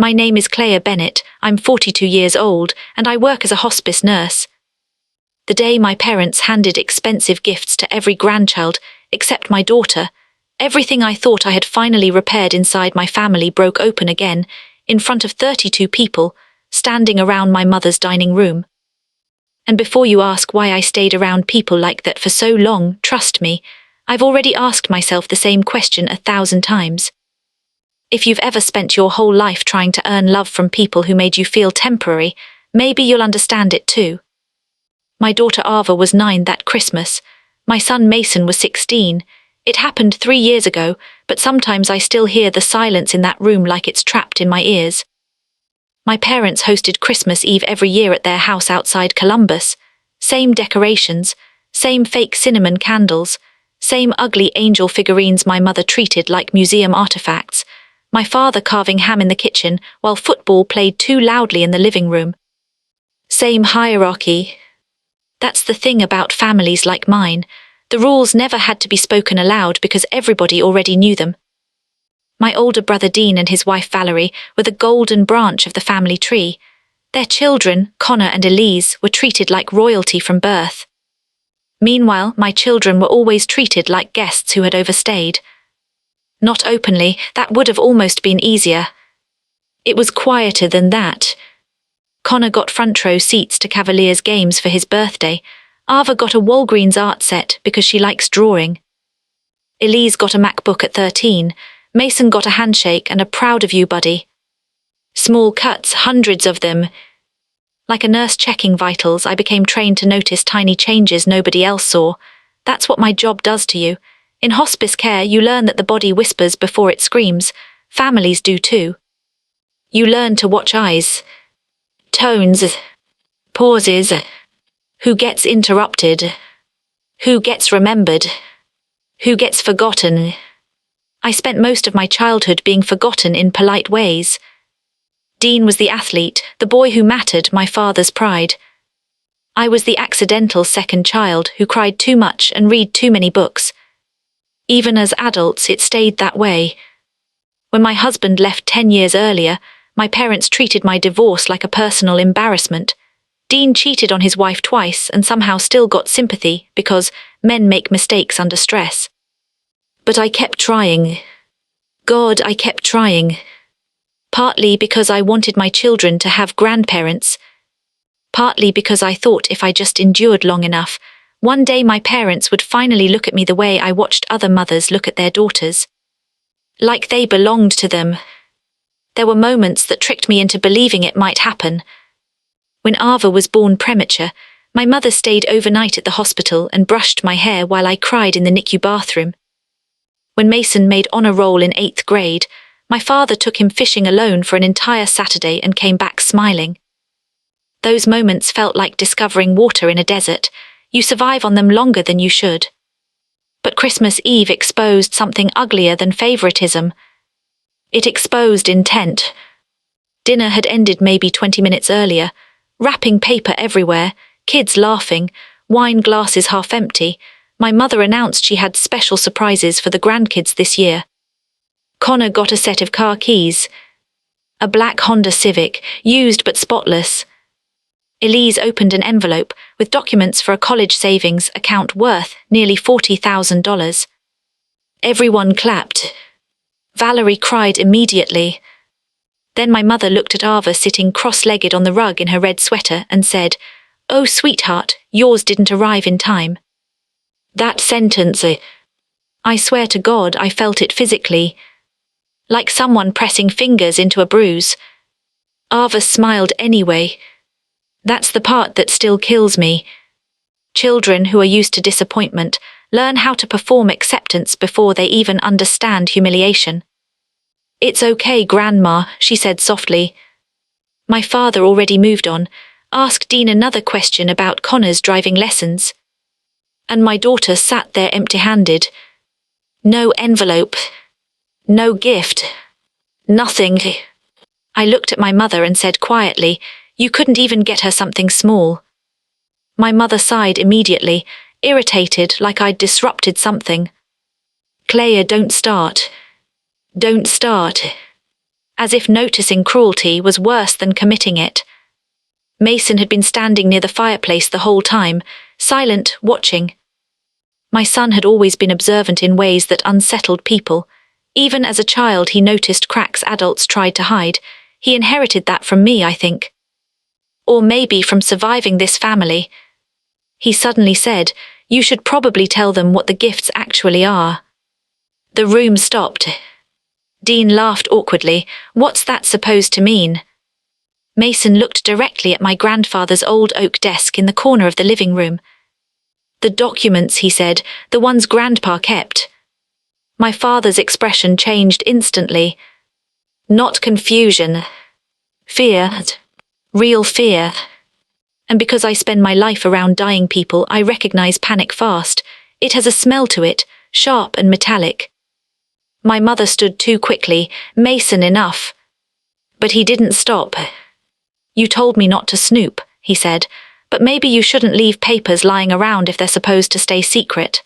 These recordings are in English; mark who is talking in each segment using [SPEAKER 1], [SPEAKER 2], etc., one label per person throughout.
[SPEAKER 1] My name is Claire Bennett, I'm 42 years old, and I work as a hospice nurse. The day my parents handed expensive gifts to every grandchild, except my daughter, everything I thought I had finally repaired inside my family broke open again, in front of 32 people, standing around my mother's dining room. And before you ask why I stayed around people like that for so long, trust me, I've already asked myself the same question 1,000 times. If you've ever spent your whole life trying to earn love from people who made you feel temporary, maybe you'll understand it too. My daughter Ava was 9 that Christmas. My son Mason was 16. It happened 3 years ago, but sometimes I still hear the silence in that room like it's trapped in my ears. My parents hosted Christmas Eve every year at their house outside Columbus. Same decorations, same fake cinnamon candles, same ugly angel figurines my mother treated like museum artifacts, my father carving ham in the kitchen while football played too loudly in the living room. Same hierarchy. That's the thing about families like mine. The rules never had to be spoken aloud because everybody already knew them. My older brother Dean and his wife Valerie were the golden branch of the family tree. Their children, Connor and Elise, were treated like royalty from birth. Meanwhile, my children were always treated like guests who had overstayed. Not openly, that would have almost been easier. It was quieter than that. Connor got front row seats to Cavaliers games for his birthday. Ava got a Walgreens art set because she likes drawing. Elise got a MacBook at 13. Mason got a handshake and a proud of you, buddy. Small cuts, hundreds of them. Like a nurse checking vitals, I became trained to notice tiny changes nobody else saw. That's what my job does to you. In hospice care, you learn that the body whispers before it screams. Families do too. You learn to watch eyes, tones, pauses, who gets interrupted, who gets remembered, who gets forgotten. I spent most of my childhood being forgotten in polite ways. Dean was the athlete, the boy who mattered, my father's pride. I was the accidental second child who cried too much and read too many books. Even as adults, it stayed that way. When my husband left 10 years earlier, my parents treated my divorce like a personal embarrassment. Dean cheated on his wife twice and somehow still got sympathy because men make mistakes under stress. But I kept trying. God, I kept trying. Partly because I wanted my children to have grandparents. Partly because I thought if I just endured long enough, one day my parents would finally look at me the way I watched other mothers look at their daughters. Like they belonged to them. There were moments that tricked me into believing it might happen. When Ava was born premature, my mother stayed overnight at the hospital and brushed my hair while I cried in the NICU bathroom. When Mason made honor roll in 8th grade, my father took him fishing alone for an entire Saturday and came back smiling. Those moments felt like discovering water in a desert. You survive on them longer than you should. But Christmas Eve exposed something uglier than favoritism. It exposed intent. Dinner had ended maybe 20 minutes earlier, wrapping paper everywhere, kids laughing, wine glasses half empty. My mother announced she had special surprises for the grandkids this year. Connor got a set of car keys. A black Honda Civic, used but spotless. Elise opened an envelope with documents for a college savings account worth nearly $40,000. Everyone clapped. Valerie cried immediately. Then my mother looked at Ava sitting cross-legged on the rug in her red sweater and said, "Oh, sweetheart, yours didn't arrive in time." That sentence, I swear to God I felt it physically. Like someone pressing fingers into a bruise. Ava smiled anyway. That's the part that still kills me. Children who are used to disappointment learn how to perform acceptance before they even understand humiliation. "It's okay, Grandma," she said softly. My father already moved on, asked Dean another question about Connor's driving lessons. And my daughter sat there empty-handed. No envelope. No gift. Nothing. I looked at my mother and said quietly, "You couldn't even get her something small." My mother sighed immediately, irritated like I'd disrupted something. "Claire, don't start. Don't start." as if noticing cruelty was worse than committing it. Mason had been standing near the fireplace the whole time, silent, watching. My son had always been observant in ways that unsettled people. Even as a child, he noticed cracks adults tried to hide. He inherited that from me, I think. Or maybe from surviving this family. He suddenly said, "You should probably tell them what the gifts actually are." The room stopped. Dean laughed awkwardly. "What's that supposed to mean?" Mason looked directly at my grandfather's old oak desk in the corner of the living room. "The documents," he said, "the ones Grandpa kept." My father's expression changed instantly. Not confusion. Fear. Real fear. And because I spend my life around dying people, I recognize panic fast. It has a smell to it, sharp and metallic. My mother stood too quickly. "Mason, enough." But he didn't stop. "You told me not to snoop," he said, "but maybe you shouldn't leave papers lying around if they're supposed to stay secret."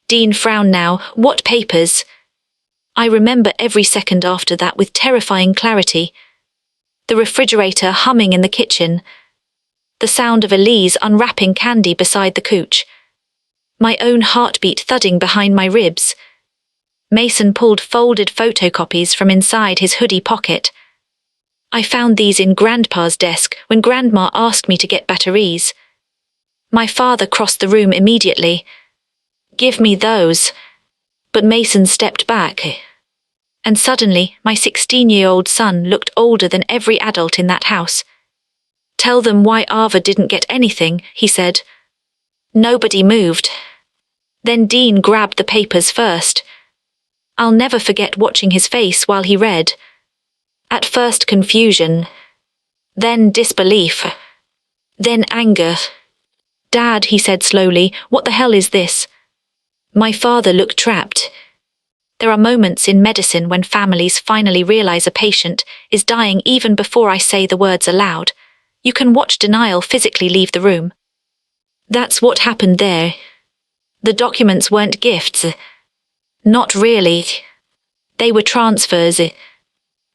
[SPEAKER 1] Dean frowned now. "What papers?" I remember every second after that with terrifying clarity. The refrigerator humming in the kitchen. The sound of Elise unwrapping candy beside the couch. My own heartbeat thudding behind my ribs. Mason pulled folded photocopies from inside his hoodie pocket. "I found these in Grandpa's desk when Grandma asked me to get batteries." My father crossed the room immediately. "Give me those." But Mason stepped back. And suddenly, my 16-year-old son looked older than every adult in that house. "Tell them why Ava didn't get anything," he said. Nobody moved. Then Dean grabbed the papers first. I'll never forget watching his face while he read. At first confusion, then disbelief, then anger. "Dad," he said slowly, "what the hell is this?" My father looked trapped. There are moments in medicine when families finally realize a patient is dying even before I say the words aloud. You can watch denial physically leave the room. That's what happened there. The documents weren't gifts. Not really. They were transfers.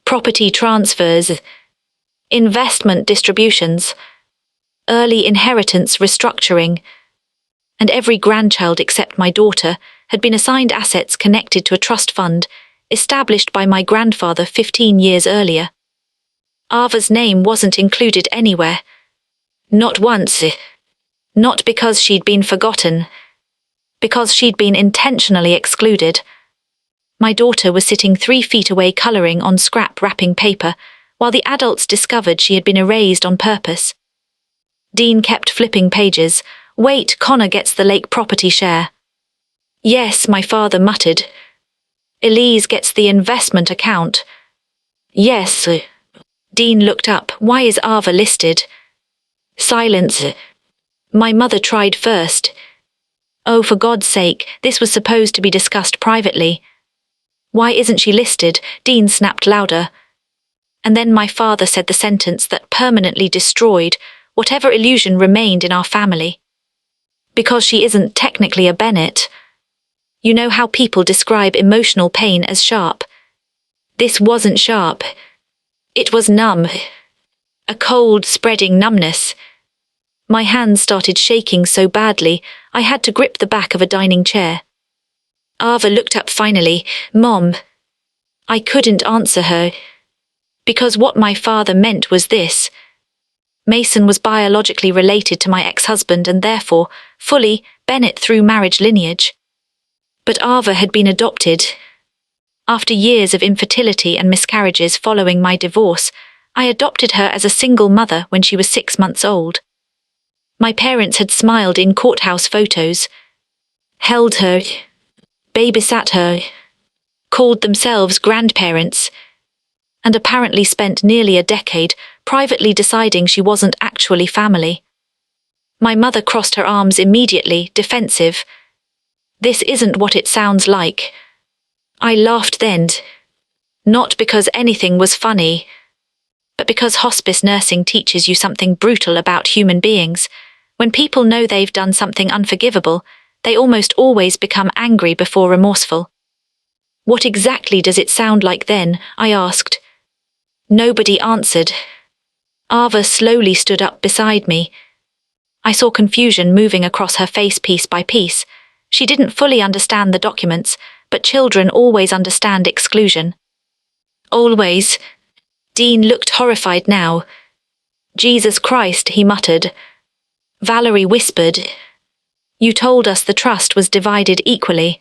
[SPEAKER 1] Property transfers. Investment distributions. Early inheritance restructuring. And every grandchild except my daughter had been assigned assets connected to a trust fund established by my grandfather 15 years earlier. Ava's name wasn't included anywhere. Not once. Not because she'd been forgotten. Because she'd been intentionally excluded. My daughter was sitting 3 feet away coloring on scrap wrapping paper, while the adults discovered she had been erased on purpose. Dean kept flipping pages. "Wait, Connor gets the lake property share." "Yes," my father muttered. "Elise gets the investment account." "Yes." Dean looked up. "Why is Ava listed?" Silence. My mother tried first. "Oh, for God's sake, this was supposed to be discussed privately." "Why isn't she listed?" Dean snapped louder. And then my father said the sentence that permanently destroyed whatever illusion remained in our family. "Because she isn't technically a Bennett." You know how people describe emotional pain as sharp? This wasn't sharp. It was numb. A cold, spreading numbness. My hands started shaking so badly, I had to grip the back of a dining chair. Ava looked up finally. "Mom." I couldn't answer her. Because what my father meant was this. Mason was biologically related to my ex-husband and therefore, fully, Bennett through marriage lineage. But Ava had been adopted. After years of infertility and miscarriages following my divorce, I adopted her as a single mother when she was 6 months old. My parents had smiled in courthouse photos, held her, babysat her, called themselves grandparents, and apparently spent nearly a decade privately deciding she wasn't actually family. My mother crossed her arms immediately, defensive. "This isn't what it sounds like." I laughed then. Not because anything was funny, but because hospice nursing teaches you something brutal about human beings. When people know they've done something unforgivable, they almost always become angry before remorseful. "What exactly does it sound like then?" I asked. Nobody answered. Ava slowly stood up beside me. I saw confusion moving across her face piece by piece. She didn't fully understand the documents, but children always understand exclusion. Always. Dean looked horrified now. Jesus Christ, he muttered. Valerie whispered. You told us the trust was divided equally.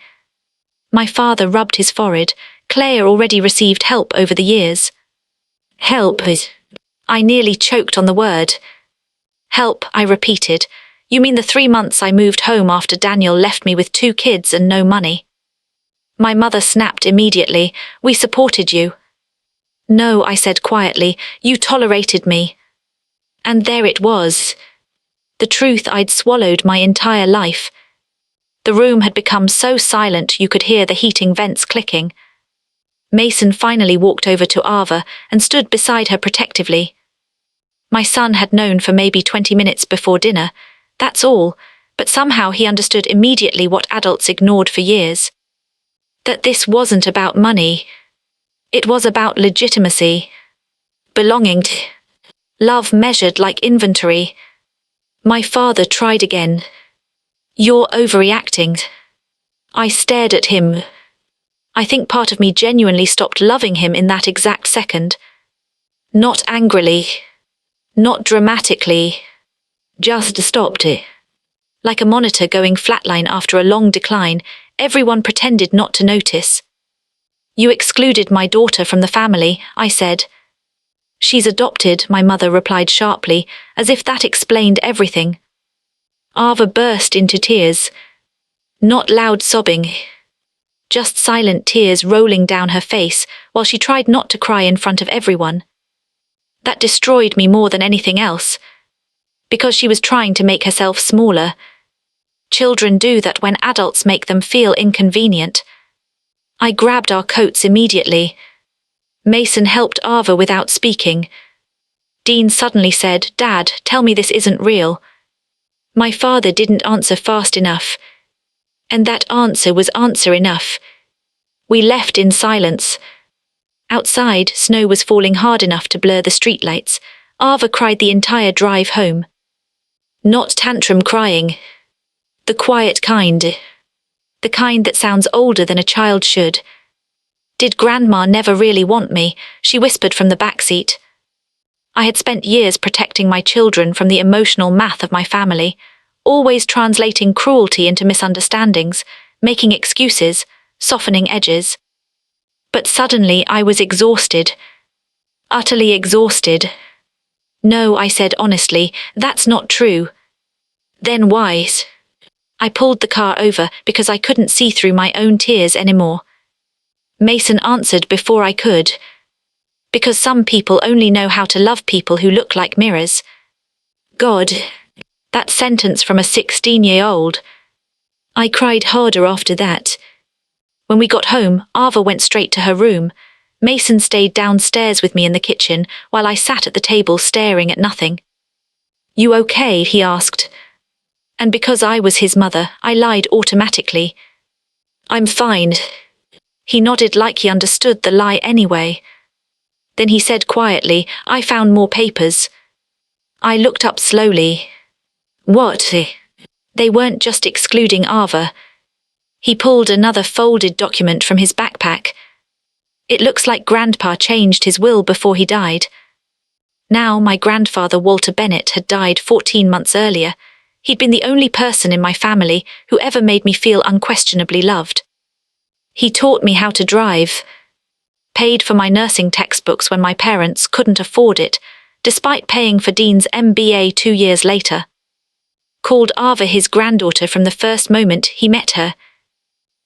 [SPEAKER 1] My father rubbed his forehead. Claire already received help over the years. Help. I nearly choked on the word. Help, I repeated. You mean the 3 months I moved home after Daniel left me with 2 kids and no money? My mother snapped immediately. We supported you. No, I said quietly. You tolerated me. And there it was. The truth I'd swallowed my entire life. The room had become so silent you could hear the heating vents clicking. Mason finally walked over to Ava and stood beside her protectively. My son had known for maybe 20 minutes before dinner, that's all, but somehow he understood immediately what adults ignored for years. That this wasn't about money. It was about legitimacy. Belonging. Love measured like inventory. My father tried again. You're overreacting. I stared at him. I think part of me genuinely stopped loving him in that exact second. Not angrily. Not dramatically. Just stopped it. Like a monitor going flatline after a long decline, everyone pretended not to notice. You excluded my daughter from the family, I said. She's adopted, my mother replied sharply, as if that explained everything. Ava burst into tears. Not loud sobbing. Just silent tears rolling down her face while she tried not to cry in front of everyone. That destroyed me more than anything else. Because she was trying to make herself smaller. Children do that when adults make them feel inconvenient. I grabbed our coats immediately. Mason helped Ava without speaking. Dean suddenly said, Dad, tell me this isn't real. My father didn't answer fast enough. And that answer was answer enough. We left in silence. Outside, snow was falling hard enough to blur the streetlights. Ava cried the entire drive home. Not tantrum crying. The quiet kind. The kind that sounds older than a child should. Did Grandma never really want me? She whispered from the back seat. I had spent years protecting my children from the emotional math of my family, always translating cruelty into misunderstandings, making excuses, softening edges. But suddenly I was exhausted. Utterly exhausted. No, I said honestly, that's not true. Then why? I pulled the car over because I couldn't see through my own tears anymore. Mason answered before I could. Because some people only know how to love people who look like mirrors. God. That sentence from a 16-year-old. I cried harder after that. When we got home, Ava went straight to her room. Mason stayed downstairs with me in the kitchen while I sat at the table staring at nothing. You okay? He asked. And because I was his mother, I lied automatically. I'm fine. He nodded like he understood the lie anyway. Then he said quietly, I found more papers. I looked up slowly. What? They weren't just excluding Ava. He pulled another folded document from his backpack. It looks like Grandpa changed his will before he died. Now my grandfather Walter Bennett had died 14 months earlier. He'd been the only person in my family who ever made me feel unquestionably loved. He taught me how to drive. Paid for my nursing textbooks when my parents couldn't afford it, despite paying for Dean's MBA 2 years later. Called Ava his granddaughter from the first moment he met her.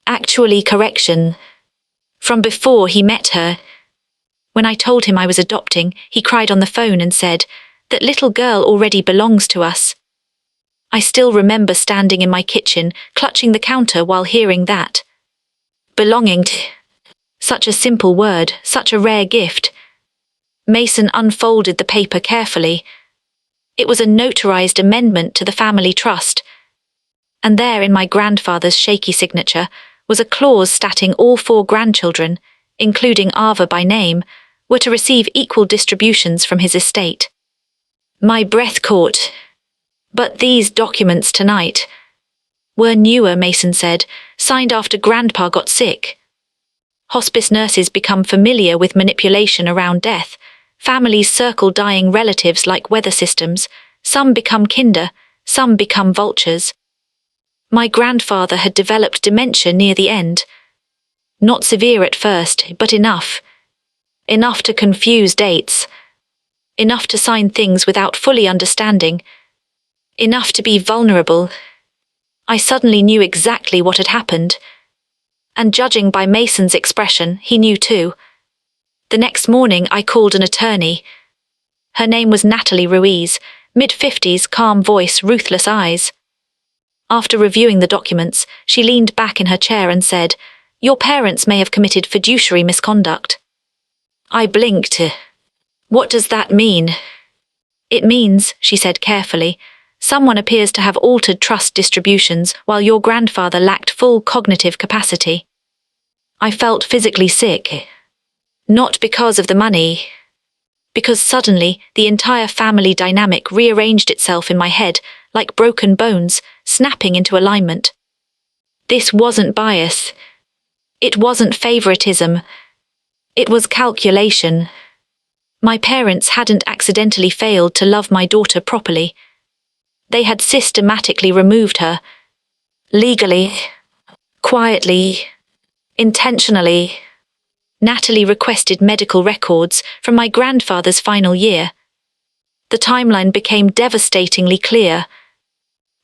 [SPEAKER 1] Actually, correction. From before he met her. When I told him I was adopting, he cried on the phone and said, that little girl already belongs to us. I still remember standing in my kitchen, clutching the counter while hearing that. Belonging. Such a simple word, such a rare gift. Mason unfolded the paper carefully. It was a notarized amendment to the family trust. And there, in my grandfather's shaky signature, was a clause stating all 4 grandchildren, including Ava by name, were to receive equal distributions from his estate. My breath caught. But these documents tonight were newer, Mason said, signed after Grandpa got sick. Hospice nurses become familiar with manipulation around death. Families circle dying relatives like weather systems. Some become kinder, some become vultures. My grandfather had developed dementia near the end. Not severe at first, but enough. Enough to confuse dates. Enough to sign things without fully understanding. Enough to be vulnerable. I suddenly knew exactly what had happened. And judging by Mason's expression, he knew too. The next morning I called an attorney. Her name was Natalie Ruiz, mid-50s, calm voice, ruthless eyes. After reviewing the documents, she leaned back in her chair and said, "Your parents may have committed fiduciary misconduct." I blinked. "What does that mean?" "It means," she said carefully, "someone appears to have altered trust distributions while your grandfather lacked full cognitive capacity." I felt physically sick. Not because of the money. Because suddenly, the entire family dynamic rearranged itself in my head, like broken bones, snapping into alignment. This wasn't bias. It wasn't favoritism. It was calculation. My parents hadn't accidentally failed to love my daughter properly. They had systematically removed her. Legally. Quietly. Intentionally. Natalie requested medical records from my grandfather's final year. The timeline became devastatingly clear.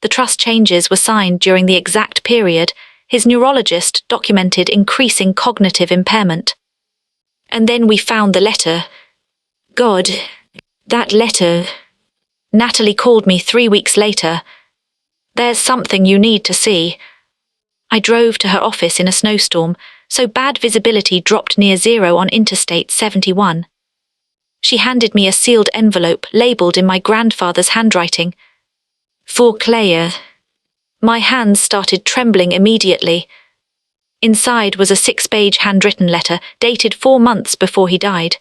[SPEAKER 1] The trust changes were signed during the exact period his neurologist documented increasing cognitive impairment. And then we found the letter. God, that letter. Natalie called me 3 weeks later. "There's something you need to see." I drove to her office in a snowstorm, so bad visibility dropped near zero on Interstate 71. She handed me a sealed envelope labeled in my grandfather's handwriting. "For Claire." My hands started trembling immediately. Inside was a 6-page handwritten letter dated 4 months before he died.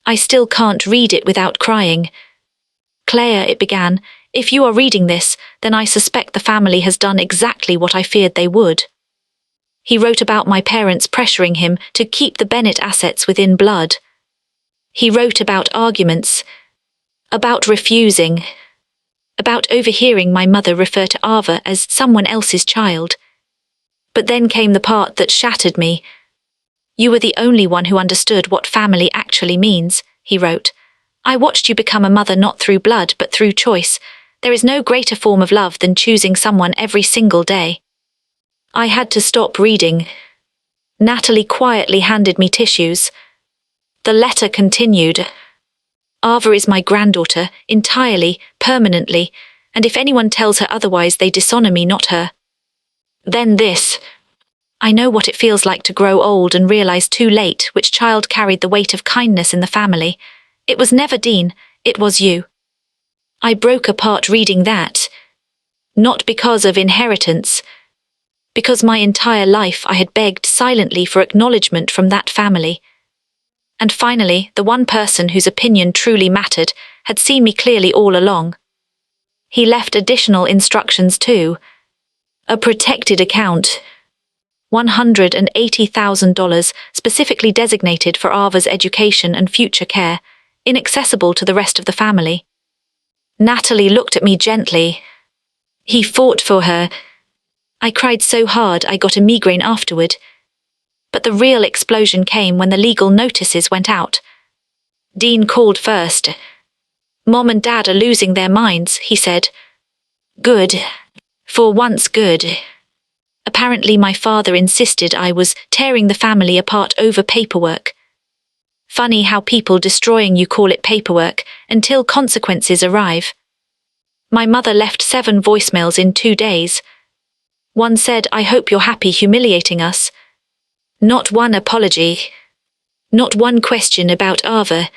[SPEAKER 1] I still can't read it without crying. "Claire," it began, "if you are reading this, then I suspect the family has done exactly what I feared they would." He wrote about my parents pressuring him to keep the Bennett assets within blood. He wrote about arguments, about refusing, about overhearing my mother refer to Ava as someone else's child. But then came the part that shattered me. "You were the only one who understood what family actually means," he wrote. "I watched you become a mother not through blood but through choice. There is no greater form of love than choosing someone every single day." I had to stop reading. Natalie quietly handed me tissues. The letter continued. "Ava is my granddaughter, entirely, permanently, and if anyone tells her otherwise they dishonor me, not her." Then this. "I know what it feels like to grow old and realize too late which child carried the weight of kindness in the family. It was never Dean, it was you." I broke apart reading that. Not because of inheritance. Because my entire life I had begged silently for acknowledgement from that family. And finally, the one person whose opinion truly mattered had seen me clearly all along. He left additional instructions too. A protected account. $180,000 specifically designated for Ava's education and future care, inaccessible to the rest of the family. Natalie looked at me gently. "He fought for her." I cried so hard I got a migraine afterward. But the real explosion came when the legal notices went out. Dean called first. "Mom and Dad are losing their minds," he said. "Good. For once good." Apparently my father insisted I was tearing the family apart over paperwork. Funny how people destroying you call it paperwork until consequences arrive. My mother left 7 voicemails in 2 days. One said, "I hope you're happy humiliating us." Not one apology. Not one question about Ava.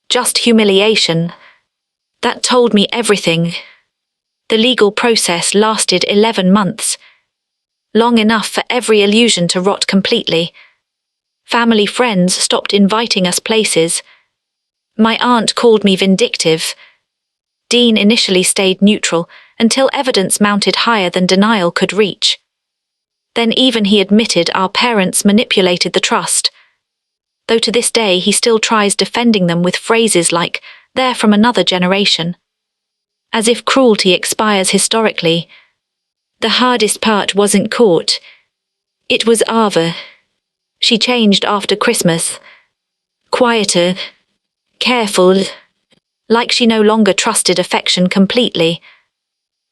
[SPEAKER 1] Just humiliation. That told me everything. The legal process lasted 11 months. Long enough for every illusion to rot completely. Family friends stopped inviting us places. My aunt called me vindictive. Dean initially stayed neutral until evidence mounted higher than denial could reach. Then even he admitted our parents manipulated the trust. Though to this day he still tries defending them with phrases like, "They're from another generation." As if cruelty expires historically. The hardest part wasn't court. It was Ava. She changed after Christmas. Quieter. Careful. Like she no longer trusted affection completely.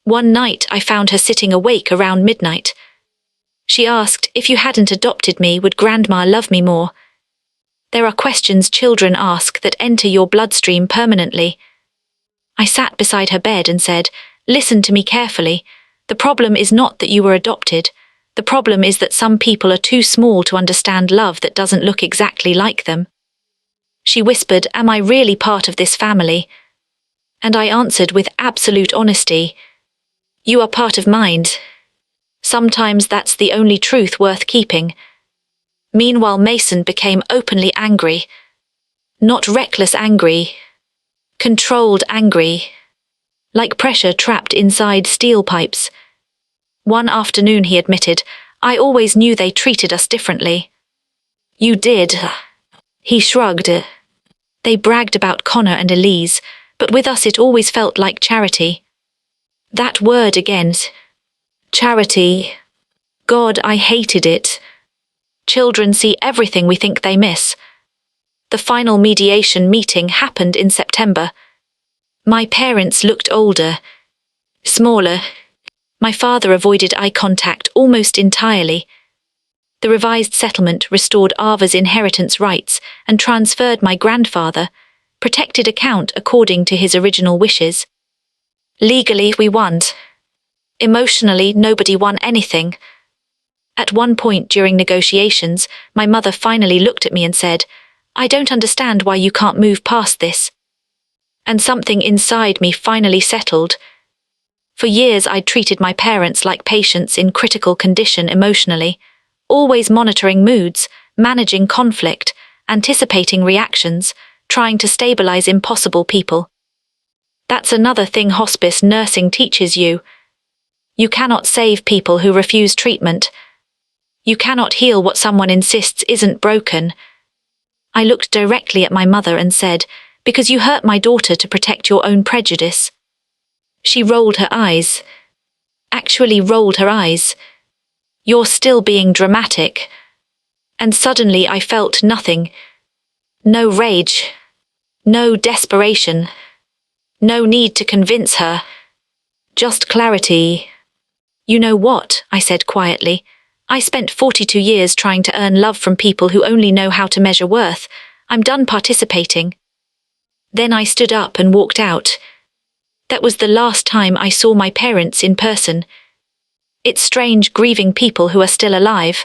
[SPEAKER 1] One night I found her sitting awake around midnight. She asked, if you hadn't adopted me, would Grandma love me more? There are questions children ask that enter your bloodstream permanently. I sat beside her bed and said, listen to me carefully. The problem is not that you were adopted. The problem is that some people are too small to understand love that doesn't look exactly like them. She whispered, am I really part of this family? And I answered with absolute honesty, you are part of mine. Sometimes that's the only truth worth keeping. Meanwhile, Mason became openly angry. Not reckless angry. Controlled angry. Like pressure trapped inside steel pipes. One afternoon he admitted, I always knew they treated us differently. You did. He shrugged. They bragged about Connor and Elise, but with us it always felt like charity. That word again. Charity. God, I hated it. Children see everything we think they miss. The final mediation meeting happened in September. My parents looked older. Smaller. My father avoided eye contact almost entirely. The revised settlement restored Ava's inheritance rights and transferred my grandfather, protected account according to his original wishes. Legally, we won. Emotionally, nobody won anything. At one point during negotiations, my mother finally looked at me and said, I don't understand why you can't move past this. And something inside me finally settled. For years I'd treated my parents like patients in critical condition emotionally, always monitoring moods, managing conflict, anticipating reactions, trying to stabilize impossible people. That's another thing hospice nursing teaches you. You cannot save people who refuse treatment. You cannot heal what someone insists isn't broken. I looked directly at my mother and said, because you hurt my daughter to protect your own prejudice. She rolled her eyes. Actually rolled her eyes. You're still being dramatic. And suddenly I felt nothing. No rage. No desperation. No need to convince her. Just clarity. You know what, I said quietly. I spent 42 years trying to earn love from people who only know how to measure worth. I'm done participating. Then I stood up and walked out. That was the last time I saw my parents in person. It's strange grieving people who are still alive.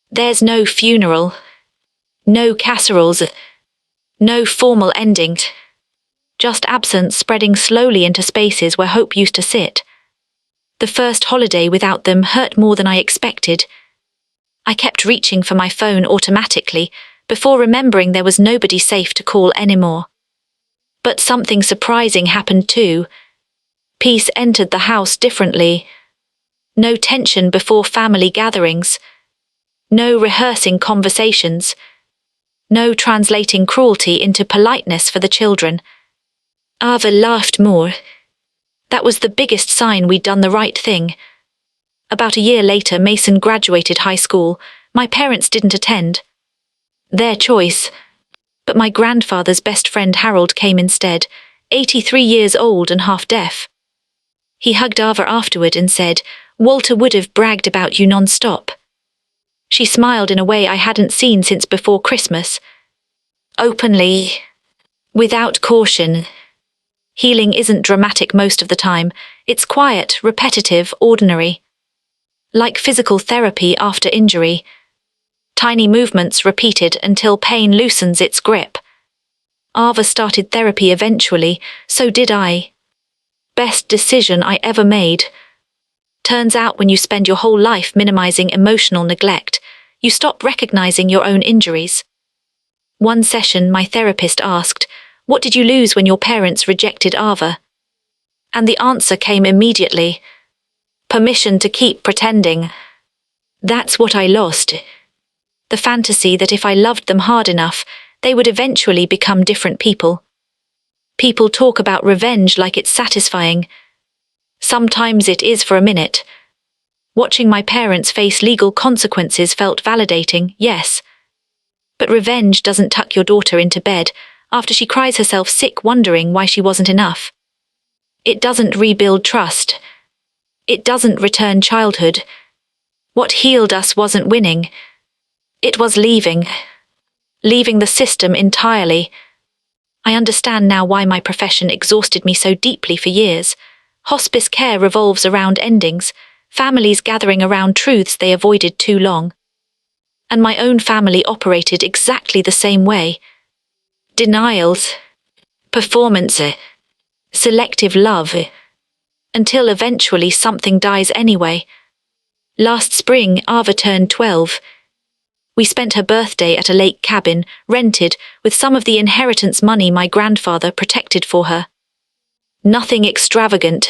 [SPEAKER 1] There's no funeral. No casseroles. No formal ending. Just absence spreading slowly into spaces where hope used to sit. The first holiday without them hurt more than I expected. I kept reaching for my phone automatically, before remembering there was nobody safe to call anymore. But something surprising happened too. Peace entered the house differently. No tension before family gatherings. No rehearsing conversations. No translating cruelty into politeness for the children. Ava laughed more. That was the biggest sign we'd done the right thing. About a year later, Mason graduated high school. My parents didn't attend. Their choice. But my grandfather's best friend Harold came instead, 83 years old and half deaf. He hugged Ava afterward and said, Walter would have bragged about you non-stop. She smiled in a way I hadn't seen since before Christmas. Openly. Without caution. Healing isn't dramatic most of the time. It's quiet, repetitive, ordinary. Like physical therapy after injury. Tiny movements repeated until pain loosens its grip. Ava started therapy eventually, so did I. Best decision I ever made. Turns out when you spend your whole life minimizing emotional neglect, You stop recognizing your own injuries. One session, my therapist asked, "What did you lose when your parents rejected Ava?" And the answer came immediately. Permission to keep pretending. That's what I lost. The fantasy that if I loved them hard enough, they would eventually become different people. People talk about revenge like it's satisfying. Sometimes it is for a minute. Watching my parents face legal consequences felt validating, yes. But revenge doesn't tuck your daughter into bed after she cries herself sick wondering why she wasn't enough. It doesn't rebuild trust. It doesn't return childhood. What healed us wasn't winning. It was leaving. Leaving the system entirely. I understand now why my profession exhausted me so deeply for years. Hospice care revolves around endings, families gathering around truths they avoided too long. And my own family operated exactly the same way. Denials, performance, selective love, until eventually something dies anyway. Last spring, Ava turned 12. We spent her birthday at a lake cabin, rented, with some of the inheritance money my grandfather protected for her. Nothing extravagant.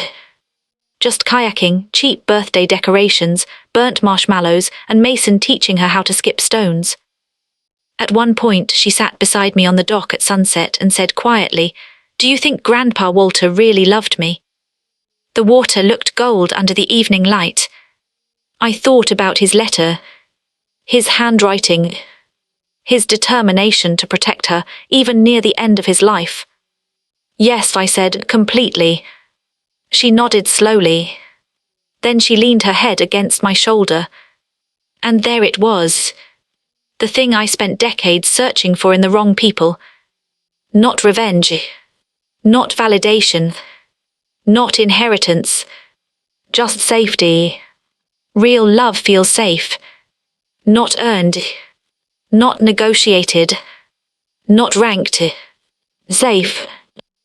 [SPEAKER 1] Just kayaking, cheap birthday decorations, burnt marshmallows, and Mason teaching her how to skip stones. At one point, she sat beside me on the dock at sunset and said quietly, "Do you think Grandpa Walter really loved me?" The water looked gold under the evening light. I thought about his letter, his handwriting, his determination to protect her, even near the end of his life. "Yes," I said, "completely." She nodded slowly. Then she leaned her head against my shoulder. And there it was. The thing I spent decades searching for in the wrong people. Not revenge. Not validation. Not inheritance. Just safety. Real love feels safe. Not earned. Not negotiated. Not ranked. Safe.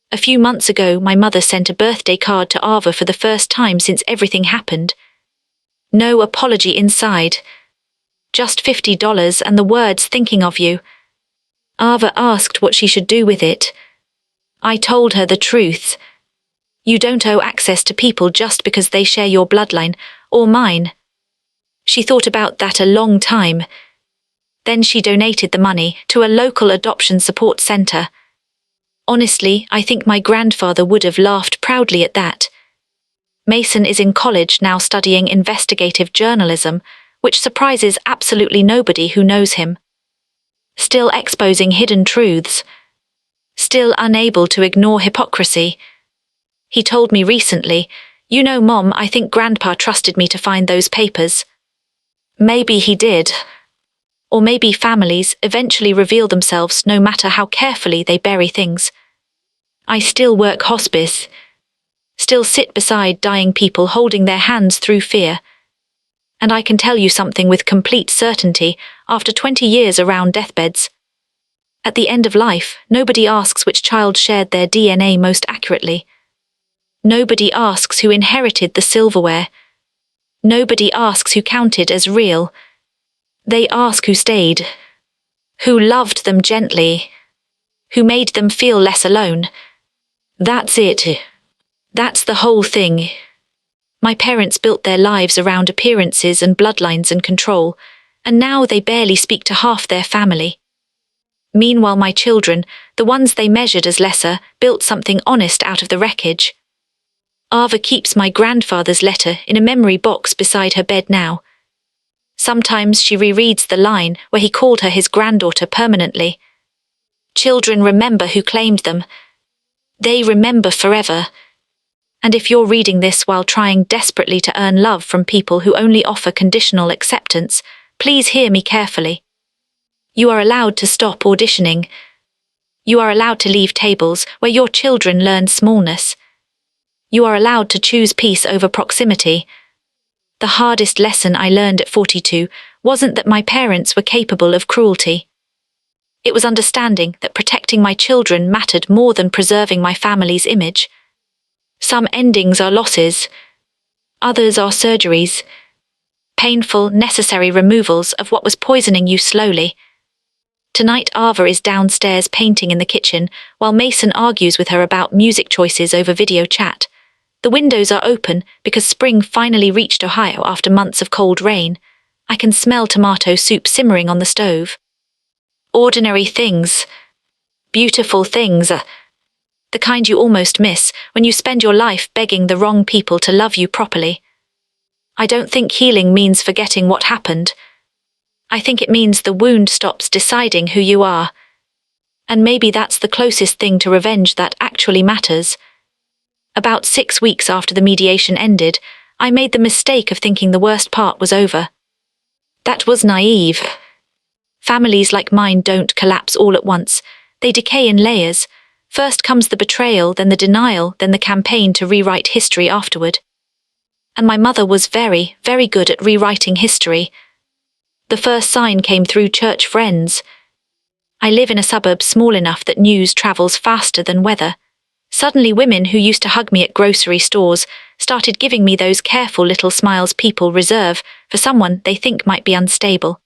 [SPEAKER 1] A few months ago, my mother sent a birthday card to Ava for the first time since everything happened. No apology inside. Just $50 and the words "thinking of you." Ava asked what she should do with it. I told her the truth. You don't owe access to people just because they share your bloodline, or mine. She thought about that a long time. Then she donated the money to a local adoption support center. Honestly, I think my grandfather would have laughed proudly at that. Mason is in college now studying investigative journalism, which surprises absolutely nobody who knows him. Still exposing hidden truths. Still unable to ignore hypocrisy. He told me recently, "You know, Mom, I think Grandpa trusted me to find those papers." Maybe he did. Or maybe families eventually reveal themselves no matter how carefully they bury things. I still work hospice. Still sit beside dying people holding their hands through fear. And I can tell you something with complete certainty after 20 years around deathbeds. At the end of life, nobody asks which child shared their DNA most accurately. Nobody asks who inherited the silverware. Nobody asks who counted as real. They ask who stayed. Who loved them gently. Who made them feel less alone. That's it. That's the whole thing. My parents built their lives around appearances and bloodlines and control, and now they barely speak to half their family. Meanwhile, my children, the ones they measured as lesser, built something honest out of the wreckage. Ava keeps my grandfather's letter in a memory box beside her bed now. Sometimes she rereads the line where he called her his granddaughter permanently. Children remember who claimed them. They remember forever. And if you're reading this while trying desperately to earn love from people who only offer conditional acceptance, please hear me carefully. You are allowed to stop auditioning. You are allowed to leave tables where your children learn smallness. You are allowed to choose peace over proximity. The hardest lesson I learned at 42 wasn't that my parents were capable of cruelty. It was understanding that protecting my children mattered more than preserving my family's image. Some endings are losses. Others are surgeries. painful, necessary removals of what was poisoning you slowly. Tonight Ava is downstairs painting in the kitchen, while Mason argues with her about music choices over video chat. The windows are open because spring finally reached Ohio after months of cold rain. I can smell tomato soup simmering on the stove. Ordinary things. Beautiful things. The kind you almost miss when you spend your life begging the wrong people to love you properly. I don't think healing means forgetting what happened. I think it means the wound stops deciding who you are. And maybe that's the closest thing to revenge that actually matters. About 6 weeks after the mediation ended, I made the mistake of thinking the worst part was over. That was naive. Families like mine don't collapse all at once. They decay in layers. First comes the betrayal, then the denial, then the campaign to rewrite history afterward. And my mother was very, very good at rewriting history. The first sign came through church friends. I live in a suburb small enough that news travels faster than weather. Suddenly women who used to hug me at grocery stores started giving me those careful little smiles people reserve for someone they think might be unstable.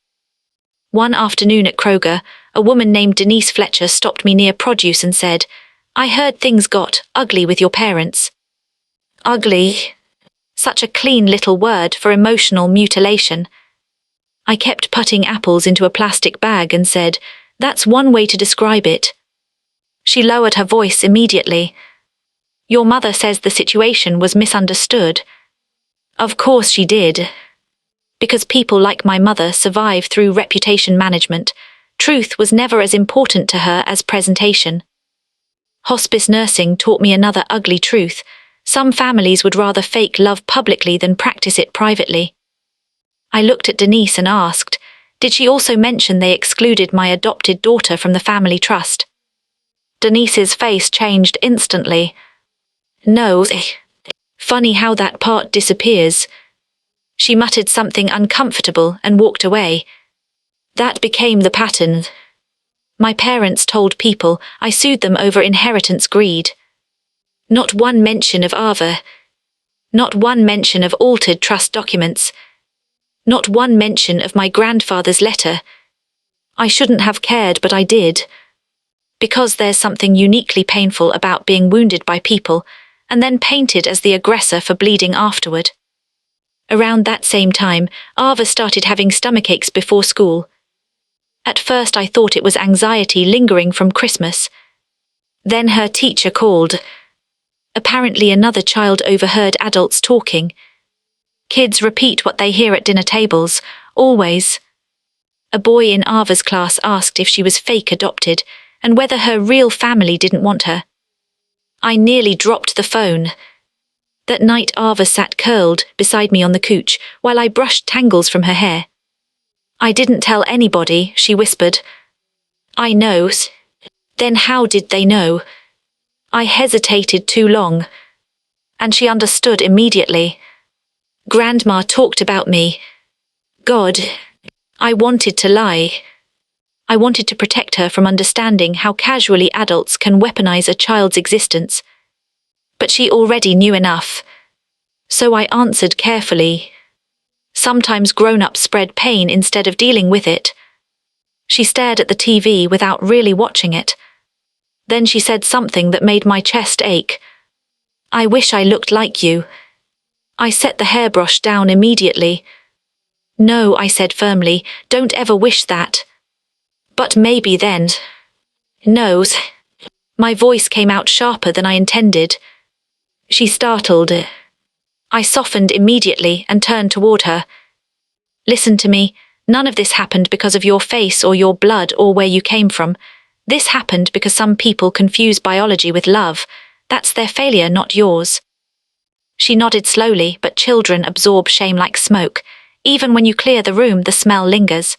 [SPEAKER 1] One afternoon at Kroger, a woman named Denise Fletcher stopped me near produce and said, "I heard things got ugly with your parents." Ugly. Such a clean little word for emotional mutilation. I kept putting apples into a plastic bag and said, "That's one way to describe it." She lowered her voice immediately. "Your mother says the situation was misunderstood." Of course she did. Because people like my mother survive through reputation management, truth was never as important to her as presentation. Hospice nursing taught me another ugly truth. Some families would rather fake love publicly than practice it privately. I looked at Denise and asked, did she also mention they excluded my adopted daughter from the family trust? Denise's face changed instantly. No. Funny how that part disappears. She muttered something uncomfortable and walked away. That became the pattern. My parents told people I sued them over inheritance greed. Not one mention of Ava. Not one mention of altered trust documents. Not one mention of my grandfather's letter. I shouldn't have cared, but I did. Because there's something uniquely painful about being wounded by people, and then painted as the aggressor for bleeding afterward. Around that same time, Ava started having stomachaches before school. At first I thought it was anxiety lingering from Christmas. Then her teacher called. Apparently another child overheard adults talking. Kids repeat what they hear at dinner tables, always. A boy in Ava's class asked if she was fake adopted, and whether her real family didn't want her. I nearly dropped the phone. That night Ava sat curled beside me on the couch while I brushed tangles from her hair. "I didn't tell anybody," she whispered. "I know." Then how did they know? I hesitated too long. And she understood immediately. Grandma talked about me. God, I wanted to lie. I wanted to protect her from understanding how casually adults can weaponize a child's existence. But she already knew enough. So I answered carefully. Sometimes grown-ups spread pain instead of dealing with it. She stared at the TV without really watching it. Then she said something that made my chest ache. "I wish I looked like you." I set the hairbrush down immediately. "No," I said firmly, "don't ever wish that." "But maybe then." "No." My voice came out sharper than I intended. She startled. I softened immediately and turned toward her. "Listen to me. None of this happened because of your face or your blood or where you came from. This happened because some people confuse biology with love. That's their failure, not yours." She nodded slowly, but children absorb shame like smoke. Even when you clear the room, the smell lingers.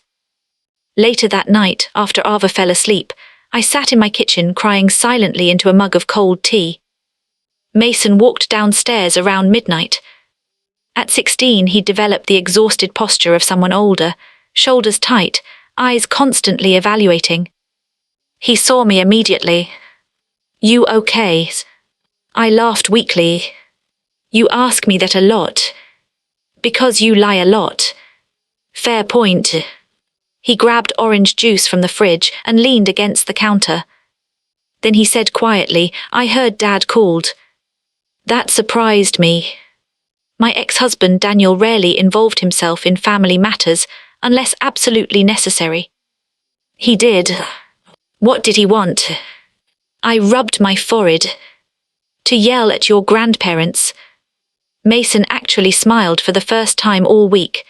[SPEAKER 1] Later that night, after Ava fell asleep, I sat in my kitchen crying silently into a mug of cold tea. Mason walked downstairs around midnight. At 16, he'd developed the exhausted posture of someone older, shoulders tight, eyes constantly evaluating. He saw me immediately. "You okay?" I laughed weakly. "You ask me that a lot. Because you lie a lot." Fair point. He grabbed orange juice from the fridge and leaned against the counter. Then he said quietly, I heard Dad called. That surprised me. My ex-husband Daniel rarely involved himself in family matters unless absolutely necessary. He did. What did he want? I rubbed my forehead. To yell at your grandparents. Mason actually smiled for the first time all week.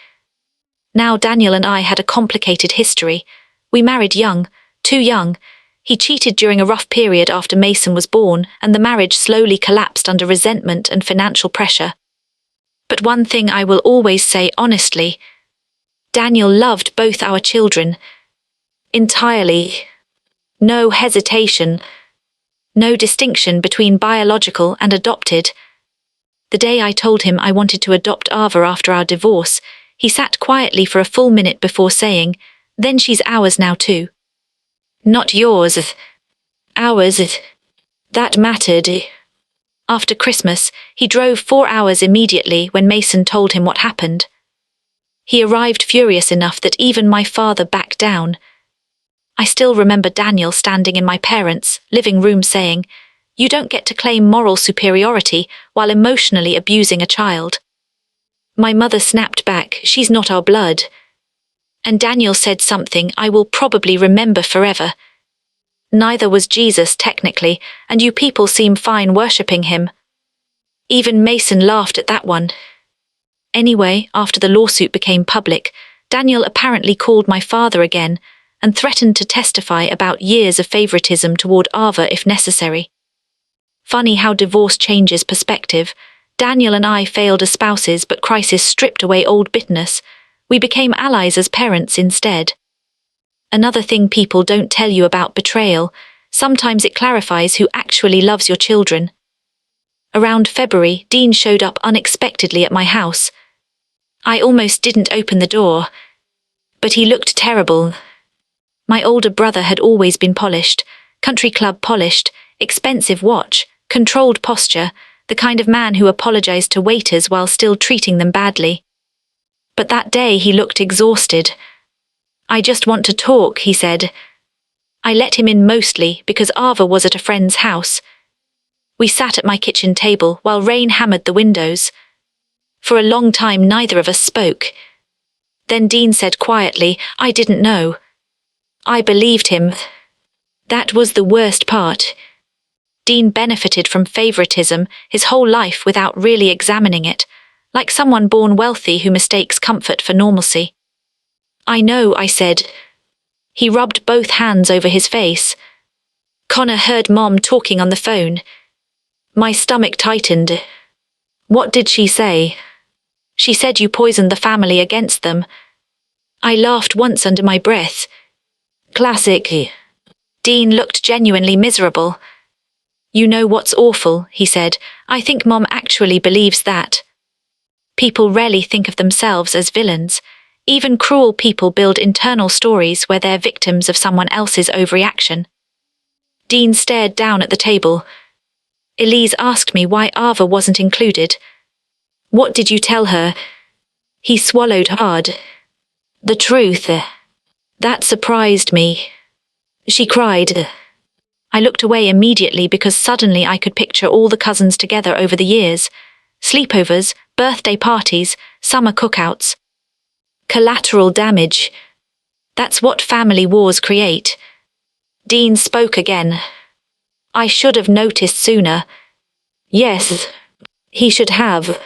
[SPEAKER 1] Now Daniel and I had a complicated history. We married young, too young. He cheated during a rough period after Mason was born, and the marriage slowly collapsed under resentment and financial pressure. But one thing I will always say honestly, Daniel loved both our children. Entirely. No hesitation. No distinction between biological and adopted. The day I told him I wanted to adopt Ava after our divorce, he sat quietly for a full minute before saying, then she's ours now too. Not yours. Ours. That mattered. After Christmas, he drove 4 hours immediately when Mason told him what happened. He arrived furious enough that even my father backed down. I still remember Daniel standing in my parents' living room saying, you don't get to claim moral superiority while emotionally abusing a child. My mother snapped back, she's not our blood. And Daniel said something I will probably remember forever. Neither was Jesus technically, and you people seem fine worshipping him. Even Mason laughed at that one. Anyway, after the lawsuit became public, Daniel apparently called my father again and threatened to testify about years of favoritism toward Ava if necessary. Funny how divorce changes perspective. Daniel and I failed as spouses, but crisis stripped away old bitterness. We became allies as parents instead. Another thing people don't tell you about betrayal, sometimes it clarifies who actually loves your children. Around February, Dean showed up unexpectedly at my house. I almost didn't open the door. But he looked terrible. My older brother had always been polished, country club polished, expensive watch, controlled posture, the kind of man who apologized to waiters while still treating them badly. But that day he looked exhausted. I just want to talk, he said. I let him in mostly because Ava was at a friend's house. We sat at my kitchen table while rain hammered the windows. For a long time neither of us spoke. Then Dean said quietly, I didn't know. I believed him. That was the worst part. Dean benefited from favoritism his whole life without really examining it, like someone born wealthy who mistakes comfort for normalcy. I know, I said. He rubbed both hands over his face. Connor heard Mom talking on the phone. My stomach tightened. What did she say? She said you poisoned the family against them. I laughed once under my breath. Classic. Dean looked genuinely miserable. You know what's awful, he said. I think Mom actually believes that. People rarely think of themselves as villains. Even cruel people build internal stories where they're victims of someone else's overreaction. Dean stared down at the table. Elise asked me why Ava wasn't included. What did you tell her? He swallowed hard. The truth. That surprised me. She cried. I looked away immediately because suddenly I could picture all the cousins together over the years. Sleepovers, birthday parties, summer cookouts. Collateral damage. That's what family wars create. Dean spoke again. I should have noticed sooner. Yes, he should have.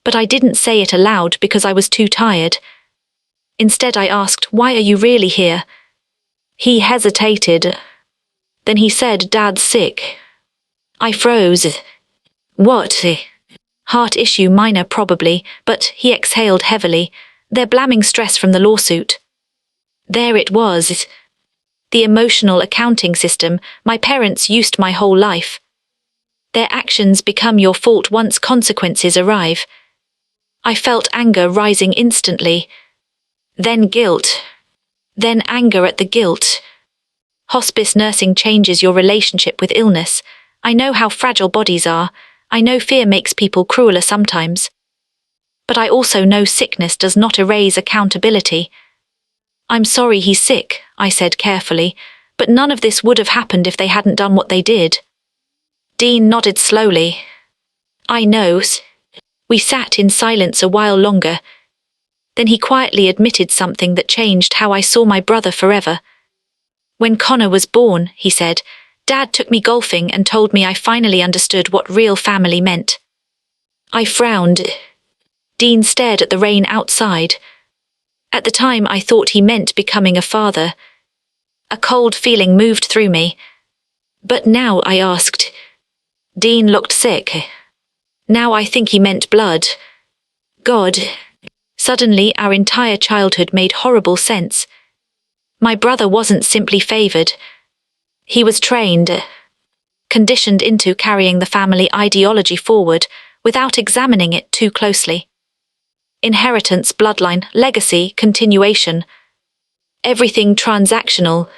[SPEAKER 1] But I didn't say it aloud because I was too tired. Instead I asked, why are you really here? He hesitated. Then he said, Dad's sick. I froze. What? Heart issue minor probably, but he exhaled heavily. They're blaming stress from the lawsuit. There it was. The emotional accounting system my parents used my whole life. Their actions become your fault once consequences arrive. I felt anger rising instantly. Then guilt. Then anger at the guilt. Hospice nursing changes your relationship with illness. I know how fragile bodies are. I know fear makes people crueler sometimes. But I also know sickness does not erase accountability. I'm sorry he's sick, I said carefully, but none of this would have happened if they hadn't done what they did. Dean nodded slowly. I know. We sat in silence a while longer. Then he quietly admitted something that changed how I saw my brother forever. When Connor was born, he said, Dad took me golfing and told me I finally understood what real family meant. I frowned. Dean stared at the rain outside. At the time I thought he meant becoming a father. A cold feeling moved through me. But now I asked. Dean looked sick. Now I think he meant blood. God. Suddenly our entire childhood made horrible sense. My brother wasn't simply favored. He was trained, conditioned into carrying the family ideology forward without examining it too closely. Inheritance, bloodline, legacy, continuation. Everything transactional.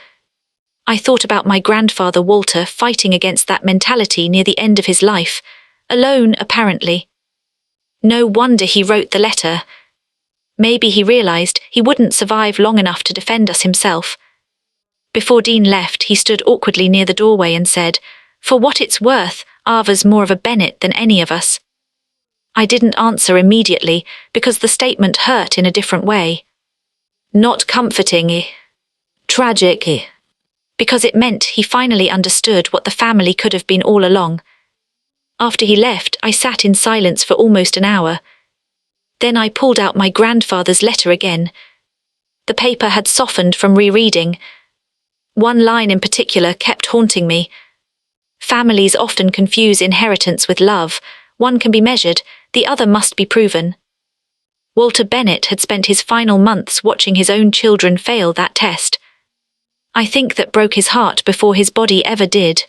[SPEAKER 1] I thought about my grandfather Walter fighting against that mentality near the end of his life, alone apparently. No wonder he wrote the letter. Maybe he realized he wouldn't survive long enough to defend us himself. Before Dean left, he stood awkwardly near the doorway and said, For what it's worth, Ava's more of a Bennett than any of us. I didn't answer immediately because the statement hurt in a different way. Not comforting, tragic, because it meant he finally understood what the family could have been all along. After he left, I sat in silence for almost an hour. Then I pulled out my grandfather's letter again. The paper had softened from rereading. One line in particular kept haunting me. Families often confuse inheritance with love. One can be measured, the other must be proven. Walter Bennett had spent his final months watching his own children fail that test. I think that broke his heart before his body ever did.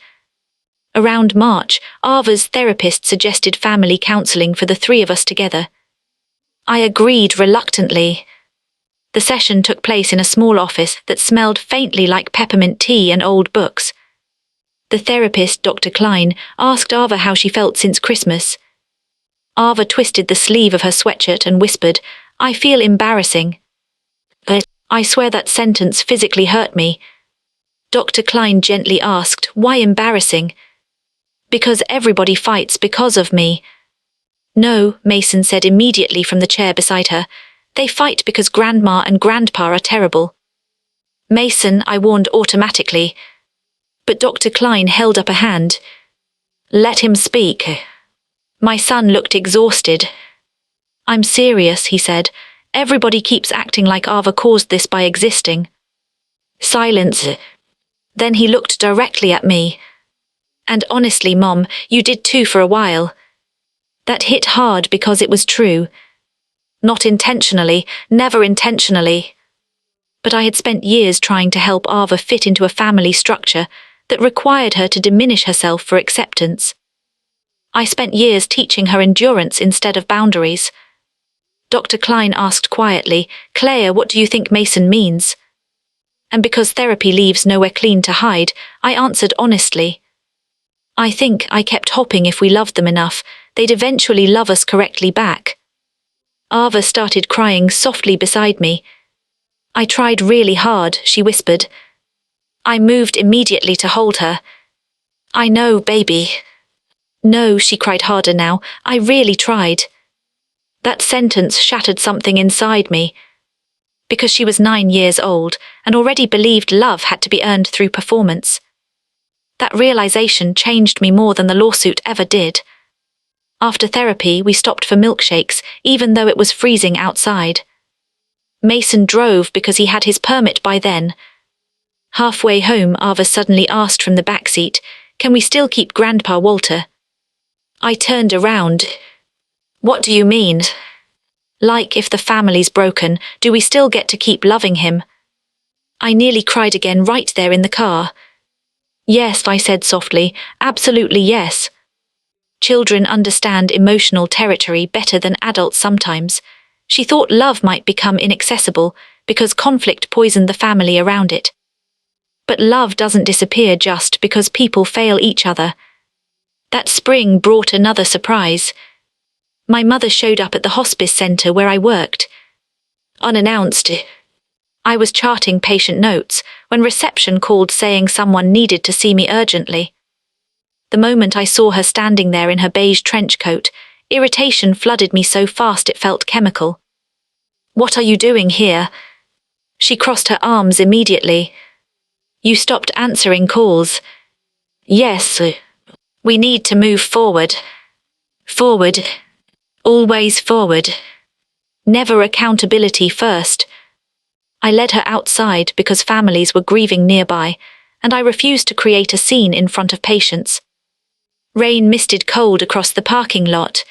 [SPEAKER 1] Around March, Ava's therapist suggested family counseling for the three of us together. I agreed reluctantly. The session took place in a small office that smelled faintly like peppermint tea and old books. The therapist, Dr. Klein, asked Ava how she felt since Christmas. Ava twisted the sleeve of her sweatshirt and whispered, I feel embarrassing. I swear that sentence physically hurt me. Dr. Klein gently asked, why embarrassing? Because everybody fights because of me. No, Mason said immediately from the chair beside her. They fight because Grandma and Grandpa are terrible. Mason, I warned automatically. But Dr. Klein held up a hand. Let him speak. My son looked exhausted. I'm serious, he said. Everybody keeps acting like Ava caused this by existing. Silence. Then he looked directly at me. And honestly, Mom, you did too for a while. That hit hard because it was true. Not intentionally, never intentionally. But I had spent years trying to help Ava fit into a family structure that required her to diminish herself for acceptance. I spent years teaching her endurance instead of boundaries. Dr. Klein asked quietly, Claire, what do you think Mason means? And because therapy leaves nowhere clean to hide, I answered honestly. I think I kept hoping if we loved them enough, they'd eventually love us correctly back. Ava started crying softly beside me. I tried really hard, she whispered. I moved immediately to hold her. I know, baby. No, she cried harder now. I really tried. That sentence shattered something inside me. Because she was 9 years old and already believed love had to be earned through performance. That realization changed me more than the lawsuit ever did. After therapy, we stopped for milkshakes, even though it was freezing outside. Mason drove because he had his permit by then. Halfway home, Ava suddenly asked from the back seat, Can we still keep Grandpa Walter? I turned around. What do you mean? Like if the family's broken, do we still get to keep loving him? I nearly cried again right there in the car. Yes, I said softly, absolutely yes. Children understand emotional territory better than adults sometimes. She thought love might become inaccessible because conflict poisoned the family around it. But love doesn't disappear just because people fail each other. That spring brought another surprise. My mother showed up at the hospice centre where I worked. Unannounced. I was charting patient notes when reception called saying someone needed to see me urgently. The moment I saw her standing there in her beige trench coat, irritation flooded me so fast it felt chemical. "What are you doing here?" She crossed her arms immediately. "You stopped answering calls." "Yes. We need to move forward." Forward. Always forward. Never accountability first. I led her outside because families were grieving nearby, and I refused to create a scene in front of patients. Rain misted cold across the parking lot.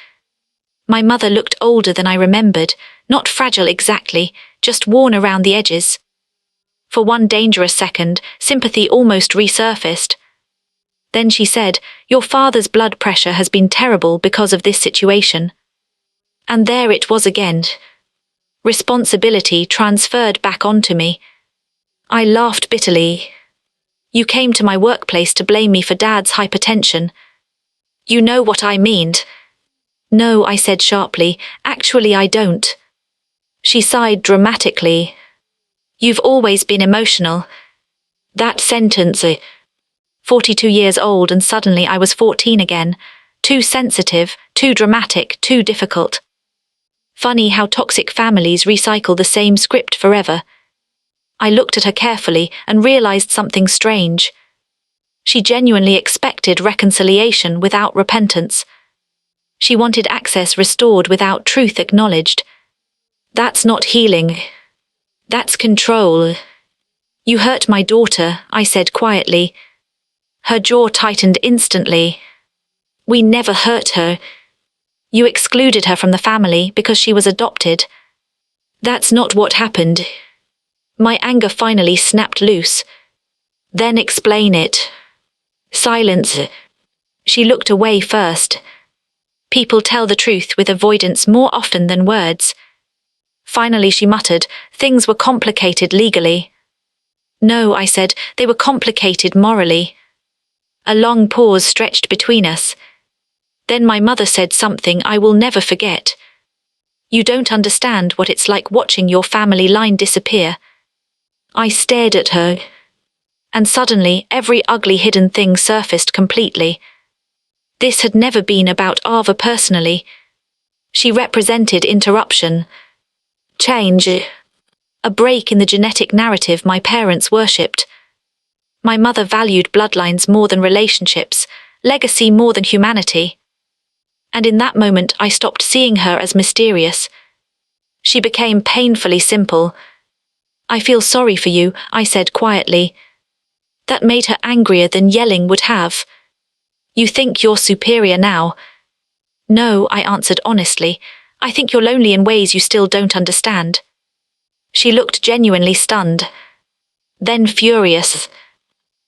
[SPEAKER 1] My mother looked older than I remembered, not fragile exactly, just worn around the edges. For one dangerous second, sympathy almost resurfaced. Then she said, "Your father's blood pressure has been terrible because of this situation." And there it was again. Responsibility transferred back onto me. I laughed bitterly. "You came to my workplace to blame me for Dad's hypertension. You know what I mean." "No," I said sharply, "actually I don't." She sighed dramatically. "You've always been emotional." That sentence, 42 years old and suddenly I was 14 again. Too sensitive, too dramatic, too difficult. Funny how toxic families recycle the same script forever. I looked at her carefully and realized something strange. She genuinely expected reconciliation without repentance. She wanted access restored without truth acknowledged. That's not healing. That's control. "You hurt my daughter," I said quietly. Her jaw tightened instantly. "We never hurt her. You excluded her from the family because she was adopted." "That's not what happened." My anger finally snapped loose. "Then explain it." Silence. She looked away first. People tell the truth with avoidance more often than words. Finally she muttered, "Things were complicated legally." "No," I said, "they were complicated morally." A long pause stretched between us. Then my mother said something I will never forget. "You don't understand what it's like watching your family line disappear." I stared at her. And suddenly every ugly hidden thing surfaced completely. This had never been about Ava personally. She represented interruption. Change. A break in the genetic narrative my parents worshipped. My mother valued bloodlines more than relationships, legacy more than humanity. And in that moment I stopped seeing her as mysterious. She became painfully simple. "I feel sorry for you," I said quietly. That made her angrier than yelling would have. "You think you're superior now." "No," I answered honestly. "I think you're lonely in ways you still don't understand." She looked genuinely stunned. Then furious.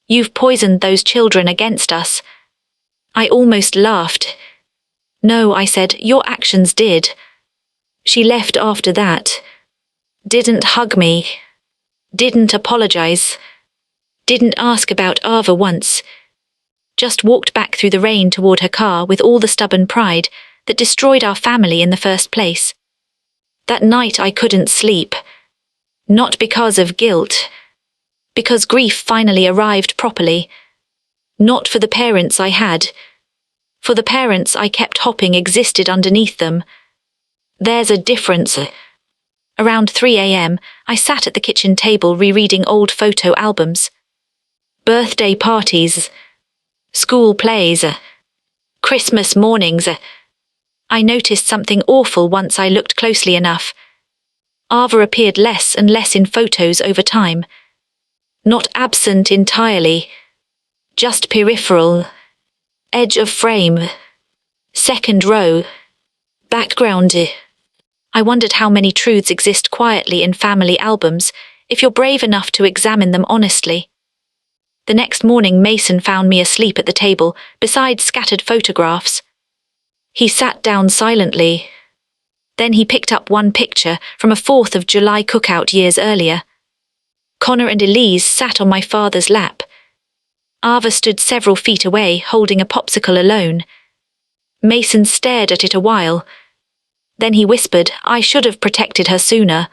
[SPEAKER 1] "You've poisoned those children against us." I almost laughed. "No," I said, "your actions did." She left after that. Didn't hug me. Didn't apologize. Didn't ask about Ava once. Just walked back through the rain toward her car with all the stubborn pride that destroyed our family in the first place. That night I couldn't sleep. Not because of guilt. Because grief finally arrived properly. Not for the parents I had. For the parents I kept hoping existed underneath them. There's a difference. Around 3 a.m., I sat at the kitchen table rereading old photo albums. Birthday parties. School plays. Christmas mornings. I noticed something awful once I looked closely enough. Ava appeared less and less in photos over time. Not absent entirely. Just peripheral. Edge of frame. Second row. Background. I wondered how many truths exist quietly in family albums, if you're brave enough to examine them honestly. The next morning Mason found me asleep at the table, beside scattered photographs. He sat down silently. Then he picked up one picture from a 4th of July cookout years earlier. Connor and Elise sat on my father's lap. Ava stood several feet away, holding a popsicle alone. Mason stared at it a while, Then he whispered, I should have protected her sooner.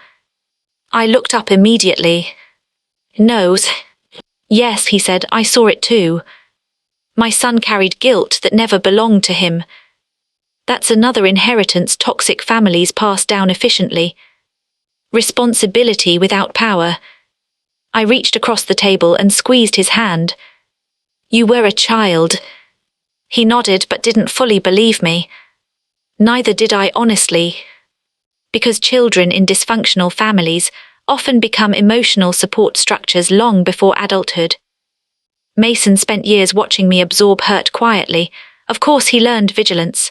[SPEAKER 1] I looked up immediately. No. Yes, he said, I saw it too. My son carried guilt that never belonged to him. That's another inheritance toxic families pass down efficiently. Responsibility without power. I reached across the table and squeezed his hand. You were a child. He nodded but didn't fully believe me. Neither did I honestly. Because children in dysfunctional families often become emotional support structures long before adulthood. Mason spent years watching me absorb hurt quietly. Of course, he learned vigilance.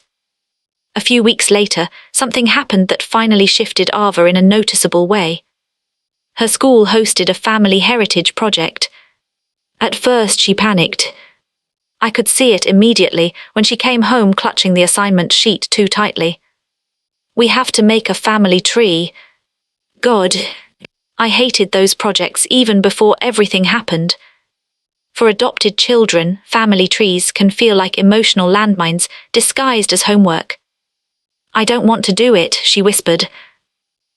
[SPEAKER 1] A few weeks later, something happened that finally shifted Ava in a noticeable way. Her school hosted a family heritage project. At first, she panicked. I could see it immediately when she came home clutching the assignment sheet too tightly. We have to make a family tree. God, I hated those projects even before everything happened. For adopted children, family trees can feel like emotional landmines disguised as homework. I don't want to do it, she whispered.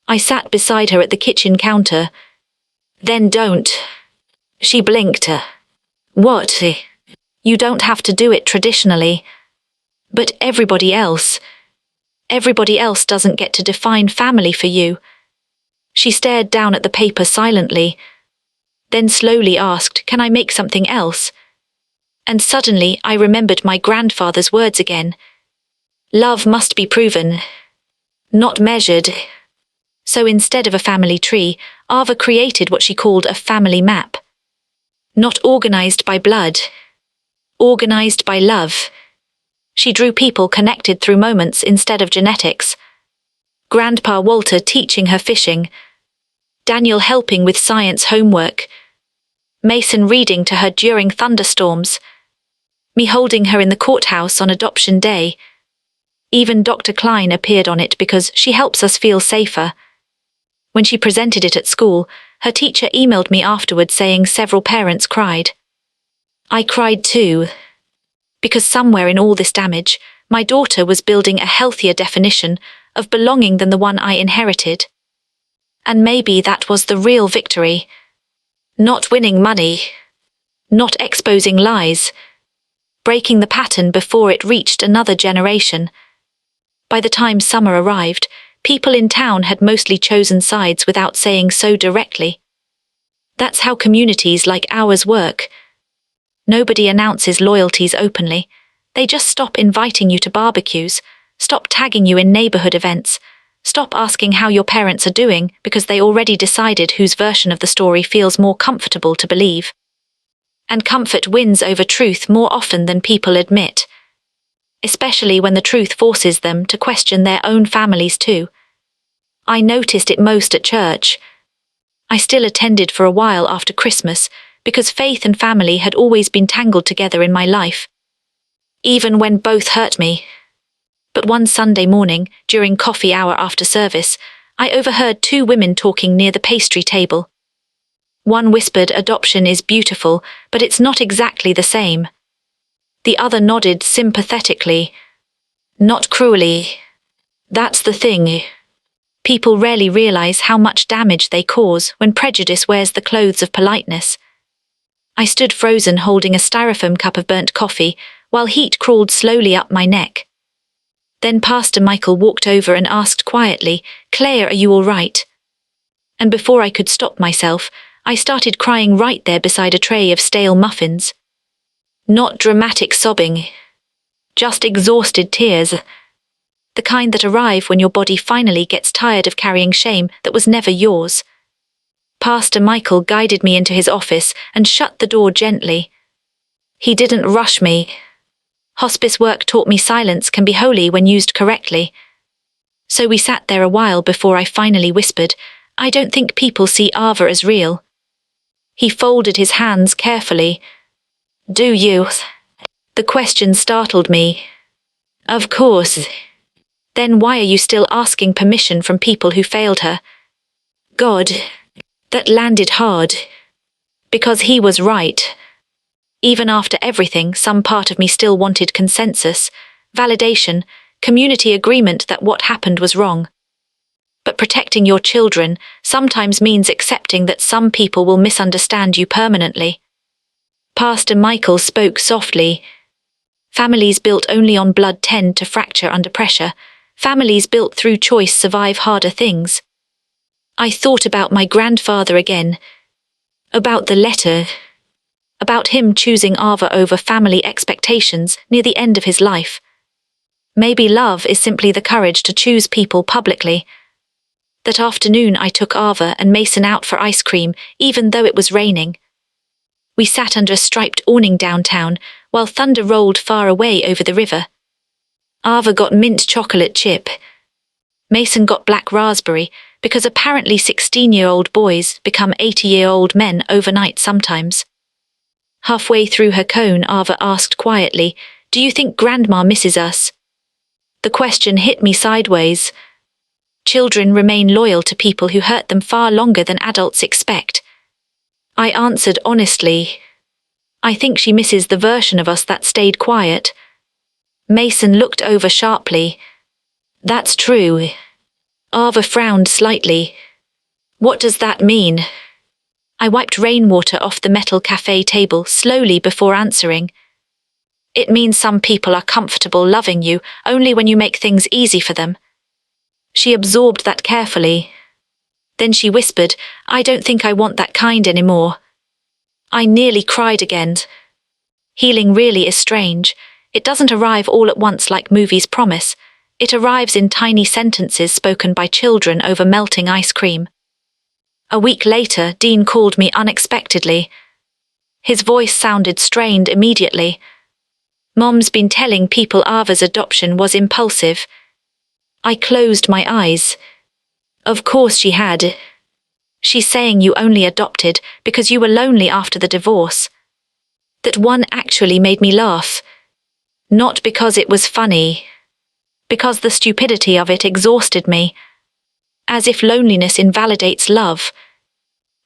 [SPEAKER 1] I sat beside her at the kitchen counter. Then don't. She blinked. What? You don't have to do it traditionally. But everybody else doesn't get to define family for you. She stared down at the paper silently, then slowly asked, Can I make something else? And suddenly I remembered my grandfather's words again. Love must be proven, not measured. So instead of a family tree, Ava created what she called a family map. Not organized by blood, organized by love. She drew people connected through moments instead of genetics. Grandpa Walter teaching her fishing, Daniel helping with science homework, Mason reading to her during thunderstorms, me holding her in the courthouse on adoption day. Even Dr. Klein appeared on it because she helps us feel safer. When she presented it at school, her teacher emailed me afterward saying several parents cried. I cried too. Because somewhere in all this damage, my daughter was building a healthier definition of belonging than the one I inherited. And maybe that was the real victory. Not winning money. Not exposing lies. Breaking the pattern before it reached another generation. By the time summer arrived, people in town had mostly chosen sides without saying so directly. That's how communities like ours work. Nobody announces loyalties openly. They just stop inviting you to barbecues, stop tagging you in neighborhood events, stop asking how your parents are doing because they already decided whose version of the story feels more comfortable to believe. And comfort wins over truth more often than people admit. Especially when the truth forces them to question their own families too. I noticed it most at church. I still attended for a while after Christmas because faith and family had always been tangled together in my life. Even when both hurt me. But one Sunday morning, during coffee hour after service, I overheard two women talking near the pastry table. One whispered, adoption is beautiful, but it's not exactly the same. The other nodded sympathetically. Not cruelly. That's the thing. People rarely realize how much damage they cause when prejudice wears the clothes of politeness. I stood frozen holding a styrofoam cup of burnt coffee while heat crawled slowly up my neck. Then Pastor Michael walked over and asked quietly, Claire, are you all right? And before I could stop myself, I started crying right there beside a tray of stale muffins. Not dramatic sobbing. Just exhausted tears. The kind that arrive when your body finally gets tired of carrying shame that was never yours. Pastor Michael guided me into his office and shut the door gently. He didn't rush me. Hospice work taught me silence can be holy when used correctly. So we sat there a while before I finally whispered, I don't think people see Ava as real. He folded his hands carefully. Do you? The question startled me. Of course. Then why are you still asking permission from people who failed her? God. That landed hard. Because he was right. Even after everything, some part of me still wanted consensus, validation, community agreement that what happened was wrong. But protecting your children sometimes means accepting that some people will misunderstand you permanently. Pastor Michael spoke softly. Families built only on blood tend to fracture under pressure. Families built through choice survive harder things. I thought about my grandfather again. About the letter. About him choosing Ava over family expectations near the end of his life. Maybe love is simply the courage to choose people publicly. That afternoon I took Ava and Mason out for ice cream, even though it was raining. We sat under a striped awning downtown, while thunder rolled far away over the river. Ava got mint chocolate chip. Mason got black raspberry, because apparently 16-year-old boys become 80-year-old men overnight sometimes. Halfway through her cone, Ava asked quietly, "Do you think Grandma misses us?" The question hit me sideways. Children remain loyal to people who hurt them far longer than adults expect. I answered honestly, "I think she misses the version of us that stayed quiet." Mason looked over sharply. "That's true." Ava frowned slightly. "What does that mean?" I wiped rainwater off the metal cafe table slowly before answering. "It means some people are comfortable loving you only when you make things easy for them." She absorbed that carefully. Then she whispered, "I don't think I want that kind anymore." I nearly cried again. Healing really is strange. It doesn't arrive all at once like movies promise. It arrives in tiny sentences spoken by children over melting ice cream. A week later, Dean called me unexpectedly. His voice sounded strained immediately. "Mom's been telling people Ava's adoption was impulsive." I closed my eyes. "Of course she had. She's saying you only adopted because you were lonely after the divorce." That one actually made me laugh. Not because it was funny. Because the stupidity of it exhausted me. As if loneliness invalidates love.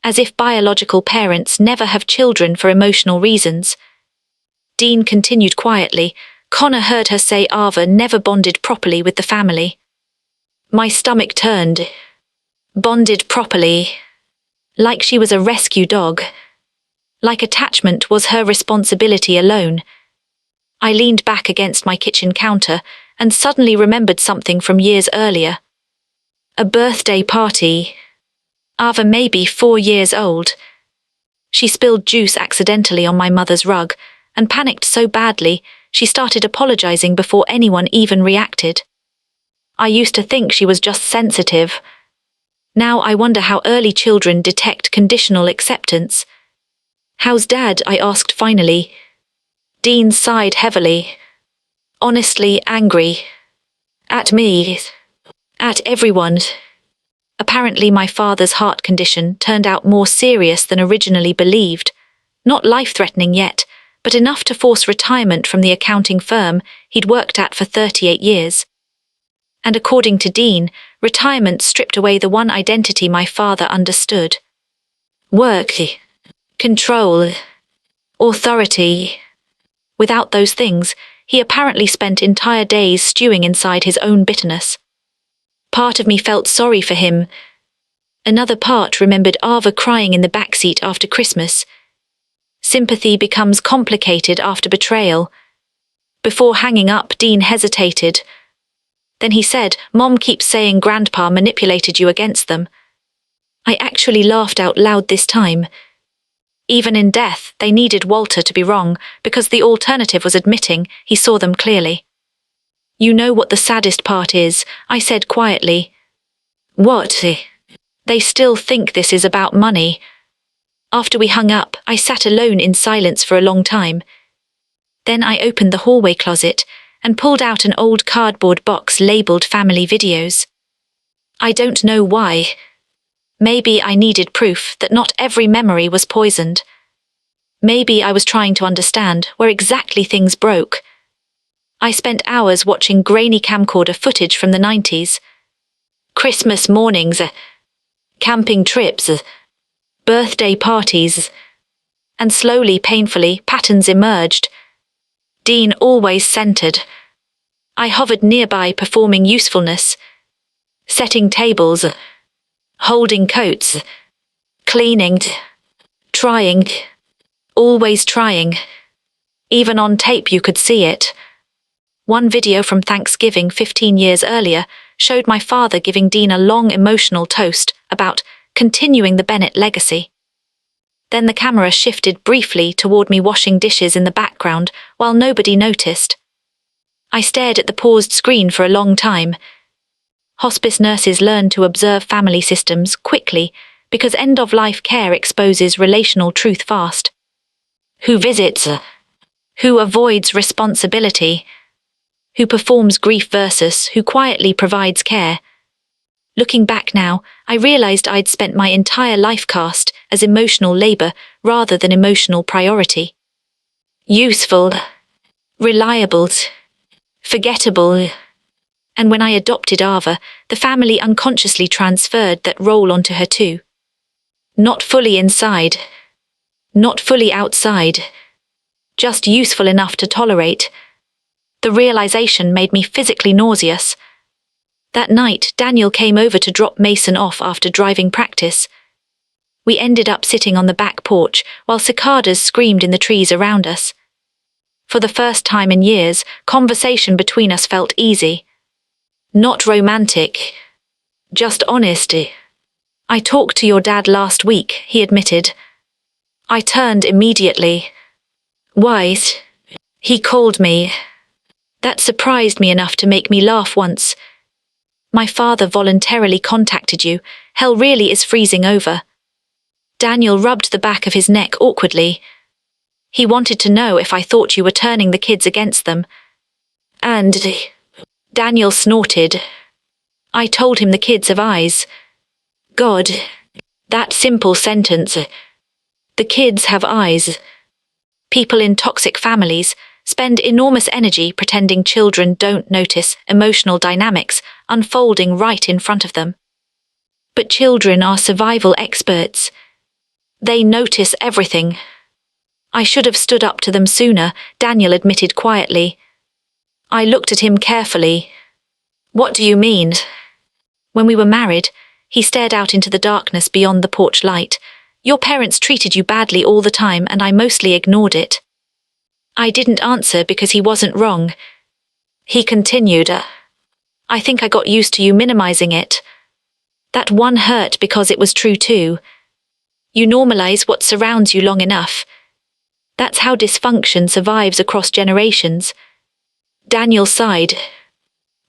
[SPEAKER 1] As if biological parents never have children for emotional reasons. Dean continued quietly. Connor heard her say Ava never bonded properly with the family. My stomach turned. Bonded properly. Like she was a rescue dog. Like attachment was her responsibility alone. I leaned back against my kitchen counter and suddenly remembered something from years earlier. A birthday party. Ava may be 4 years old. She spilled juice accidentally on my mother's rug and panicked so badly she started apologizing before anyone even reacted. I used to think she was just sensitive. Now I wonder how early children detect conditional acceptance. "How's Dad?" I asked finally. Dean sighed heavily. Honestly angry. At me. At everyone. Apparently my father's heart condition turned out more serious than originally believed. Not life-threatening yet, but enough to force retirement from the accounting firm he'd worked at for 38 years. And according to Dean, retirement stripped away the one identity my father understood. Work. Control. Authority. Without those things, he apparently spent entire days stewing inside his own bitterness. Part of me felt sorry for him. Another part remembered Ava crying in the backseat after Christmas. Sympathy becomes complicated after betrayal. Before hanging up, Dean hesitated. Then he said, "Mom keeps saying Grandpa manipulated you against them." I actually laughed out loud this time. Even in death, they needed Walter to be wrong, because the alternative was admitting he saw them clearly. "You know what the saddest part is," I said quietly. "What?" "They still think this is about money." After we hung up, I sat alone in silence for a long time. Then I opened the hallway closet and pulled out an old cardboard box labeled Family Videos. I don't know why. Maybe I needed proof that not every memory was poisoned. Maybe I was trying to understand where exactly things broke. I spent hours watching grainy camcorder footage from the 90s. Christmas mornings, camping trips, birthday parties. And slowly, painfully, patterns emerged. Dean always centered. I hovered nearby performing usefulness, setting tables, holding coats, cleaning, trying, always trying. Even on tape you could see it. One video from Thanksgiving 15 years earlier showed my father giving Dean a long emotional toast about continuing the Bennett legacy. Then the camera shifted briefly toward me washing dishes in the background while nobody noticed. I stared at the paused screen for a long time. Hospice nurses learn to observe family systems quickly because end-of-life care exposes relational truth fast. Who visits? Who avoids responsibility? Who performs grief versus who quietly provides care? Looking back now, I realized I'd spent my entire life cast as emotional labor rather than emotional priority. Useful, reliable, forgettable. And when I adopted Ava, the family unconsciously transferred that role onto her too. Not fully inside, not fully outside, just useful enough to tolerate. The realization made me physically nauseous. That night, Daniel came over to drop Mason off after driving practice. We ended up sitting on the back porch while cicadas screamed in the trees around us. For the first time in years, conversation between us felt easy. Not romantic, just honest. I talked to your dad last week, he admitted. I turned immediately. Wise. He called me. That surprised me enough to make me laugh once. My father voluntarily contacted you. Hell really is freezing over. Daniel rubbed the back of his neck awkwardly. He wanted to know if I thought you were turning the kids against them. And Daniel snorted. I told him the kids have eyes. God. That simple sentence. The kids have eyes. People in toxic families spend enormous energy pretending children don't notice emotional dynamics unfolding right in front of them. But children are survival experts. They notice everything. I should have stood up to them sooner, Daniel admitted quietly. I looked at him carefully. What do you mean? When we were married, he stared out into the darkness beyond the porch light. Your parents treated you badly all the time and I mostly ignored it. I didn't answer because he wasn't wrong. He continued, I think I got used to you minimizing it. That one hurt because it was true too. You normalize what surrounds you long enough. That's how dysfunction survives across generations. Daniel sighed.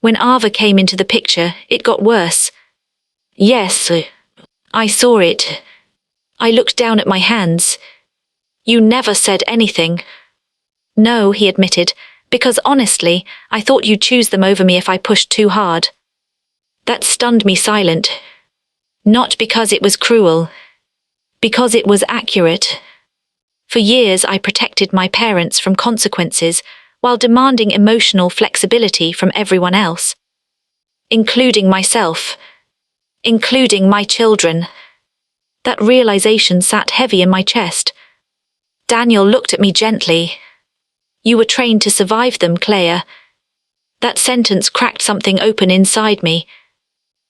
[SPEAKER 1] When Ava came into the picture, it got worse. Yes, I saw it. I looked down at my hands. You never said anything. No, he admitted, because honestly, I thought you'd choose them over me if I pushed too hard. That stunned me silent. Not because it was cruel. Because it was accurate. For years I protected my parents from consequences while demanding emotional flexibility from everyone else. Including myself. Including my children. That realization sat heavy in my chest. Daniel looked at me gently. You were trained to survive them, Clea. That sentence cracked something open inside me.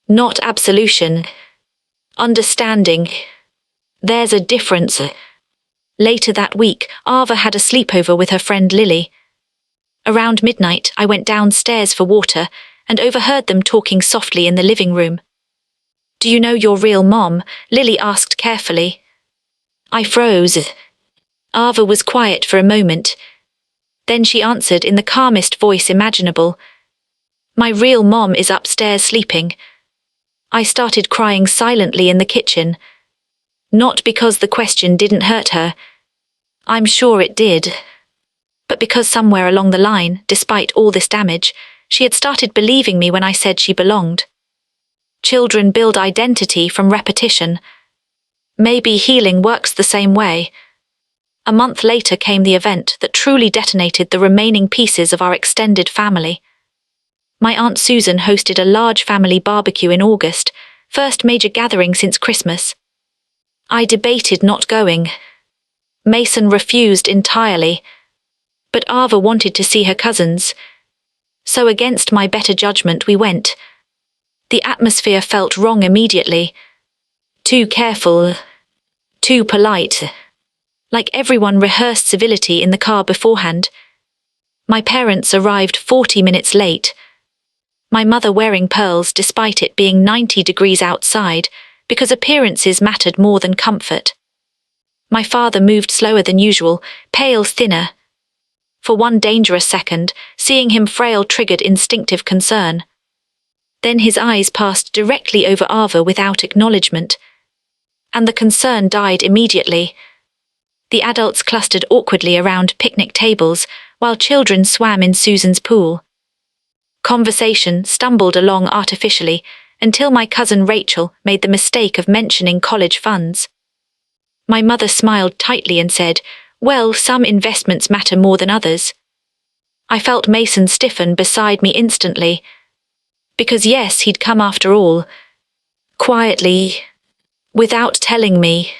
[SPEAKER 1] Not absolution. Understanding. There's a difference. Later that week, Ava had a sleepover with her friend Lily. Around midnight, I went downstairs for water and overheard them talking softly in the living room. Do you know your real mom? Lily asked carefully. I froze. Ava was quiet for a moment. Then she answered in the calmest voice imaginable. My real mom is upstairs sleeping. I started crying silently in the kitchen. Not because the question didn't hurt her. I'm sure it did. But because somewhere along the line, despite all this damage, she had started believing me when I said she belonged. Children build identity from repetition. Maybe healing works the same way. A month later came the event that truly detonated the remaining pieces of our extended family. My Aunt Susan hosted a large family barbecue in August, first major gathering since Christmas. I debated not going. Mason refused entirely. But Ava wanted to see her cousins. So against my better judgment we went. The atmosphere felt wrong immediately. Too careful, too polite. Like everyone rehearsed civility in the car beforehand. My parents arrived 40 minutes late. My mother wearing pearls despite it being 90 degrees outside, because appearances mattered more than comfort. My father moved slower than usual, pale, thinner. For one dangerous second, seeing him frail triggered instinctive concern. Then his eyes passed directly over Ava without acknowledgement. And the concern died immediately. The adults clustered awkwardly around picnic tables, while children swam in Susan's pool. Conversation stumbled along artificially, until my cousin Rachel made the mistake of mentioning college funds. My mother smiled tightly and said, "Well, some investments matter more than others." I felt Mason stiffen beside me instantly. Because yes, he'd come after all. Quietly. Without telling me.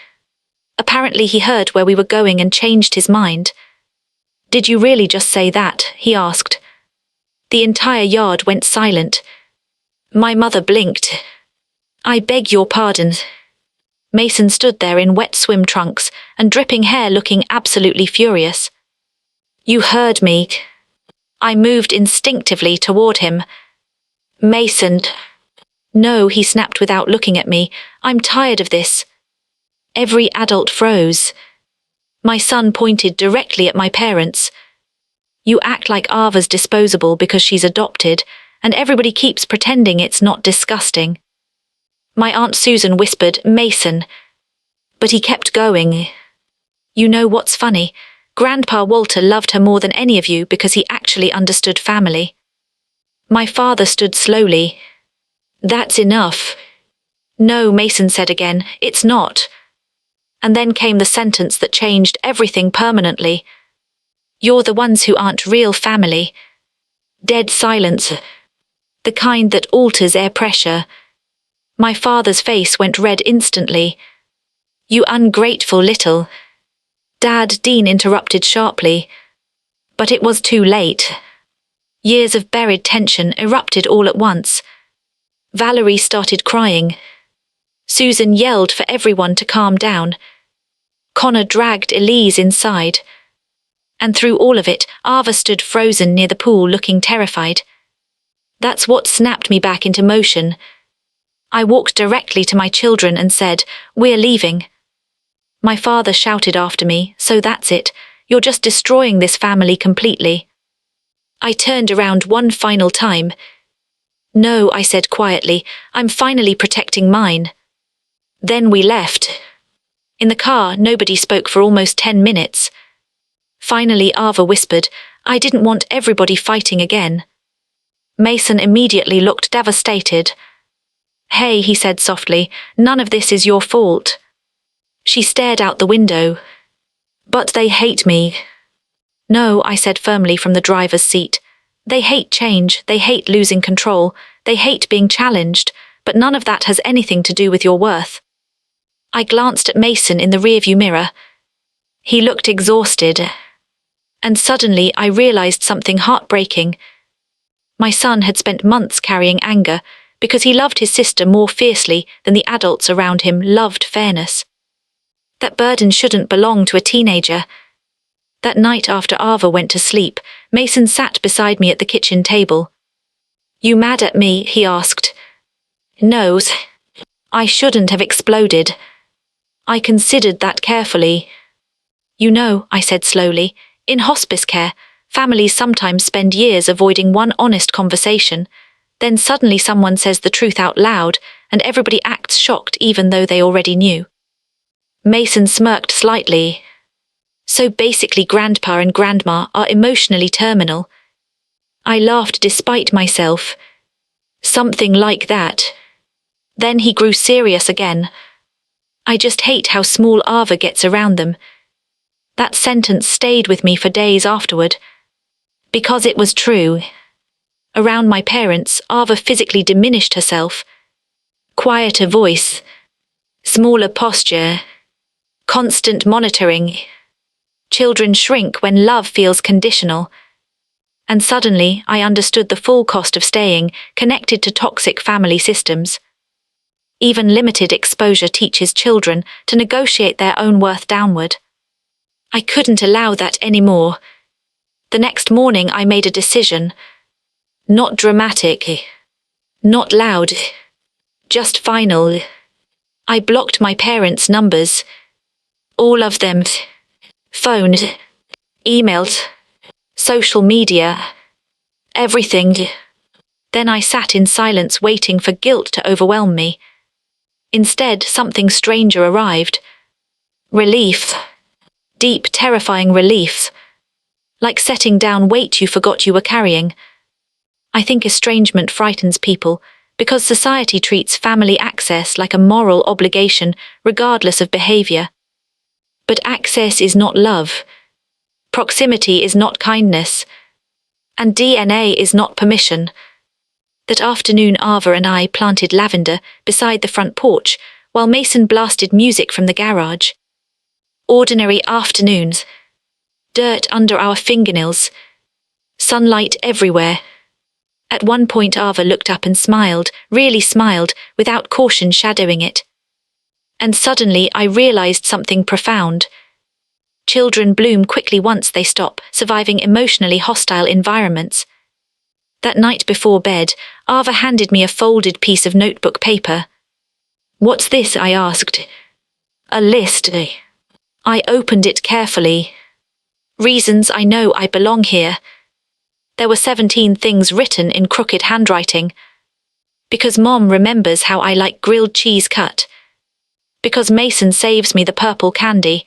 [SPEAKER 1] Apparently he heard where we were going and changed his mind. "Did you really just say that?" he asked. The entire yard went silent. My mother blinked. "I beg your pardon." Mason stood there in wet swim trunks and dripping hair looking absolutely furious. "You heard me." I moved instinctively toward him. "Mason." "No," he snapped without looking at me. "I'm tired of this." Every adult froze. My son pointed directly at my parents. "You act like Ava's disposable because she's adopted, and everybody keeps pretending it's not disgusting." My Aunt Susan whispered, "Mason." But he kept going. "You know what's funny? Grandpa Walter loved her more than any of you because he actually understood family." My father stood slowly. "That's enough." "No," Mason said again, "it's not." And then came the sentence that changed everything permanently. "You're the ones who aren't real family." Dead silence. The kind that alters air pressure. My father's face went red instantly. "You ungrateful little..." "Dad," Dean interrupted sharply. But it was too late. Years of buried tension erupted all at once. Valerie started crying. Susan yelled for everyone to calm down. Connor dragged Elise inside. And through all of it, Ava stood frozen near the pool looking terrified. That's what snapped me back into motion. I walked directly to my children and said, "We're leaving." My father shouted after me, "So that's it, you're just destroying this family completely." I turned around one final time. "No," I said quietly, "I'm finally protecting mine." Then we left. In the car, nobody spoke for almost 10 minutes. Finally, Ava whispered, "I didn't want everybody fighting again." Mason immediately looked devastated. "Hey," he said softly, "none of this is your fault." She stared out the window. "But they hate me." "No," I said firmly from the driver's seat. "They hate change, they hate losing control, they hate being challenged, but none of that has anything to do with your worth." I glanced at Mason in the rearview mirror. He looked exhausted. And suddenly I realized something heartbreaking. My son had spent months carrying anger because he loved his sister more fiercely than the adults around him loved fairness. That burden shouldn't belong to a teenager. That night after Ava went to sleep, Mason sat beside me at the kitchen table. "You mad at me?" he asked. "No." I shouldn't have exploded. I considered that carefully. "You know," I said slowly, "in hospice care, families sometimes spend years avoiding one honest conversation. Then suddenly someone says the truth out loud, and everybody acts shocked even though they already knew." Mason smirked slightly. "So basically Grandpa and Grandma are emotionally terminal." I laughed despite myself. "Something like that." Then he grew serious again. "I just hate how small Ava gets around them." That sentence stayed with me for days afterward. Because it was true. Around my parents, Ava physically diminished herself. Quieter voice. Smaller posture. Constant monitoring. Children shrink when love feels conditional. And suddenly I understood the full cost of staying connected to toxic family systems. Even limited exposure teaches children to negotiate their own worth downward. I couldn't allow that anymore. The next morning I made a decision. Not dramatic, not loud, just final. I blocked my parents' numbers. All of them. Phone, emails, social media, everything. Then I sat in silence waiting for guilt to overwhelm me. Instead, something stranger arrived. Relief. Deep, terrifying relief. Like setting down weight you forgot you were carrying. I think estrangement frightens people because society treats family access like a moral obligation regardless of behavior. But access is not love. Proximity is not kindness. And DNA is not permission. That afternoon Ava and I planted lavender beside the front porch while Mason blasted music from the garage. Ordinary afternoons. Dirt under our fingernails. Sunlight everywhere. At one point Ava looked up and smiled, really smiled, without caution shadowing it. And suddenly I realized something profound. Children bloom quickly once they stop surviving emotionally hostile environments. That night before bed, Ava handed me a folded piece of notebook paper. "What's this?" I asked. "A list." I opened it carefully. Reasons I know I belong here. There were 17 things written in crooked handwriting. Because Mom remembers how I like grilled cheese cut. Because Mason saves me the purple candy.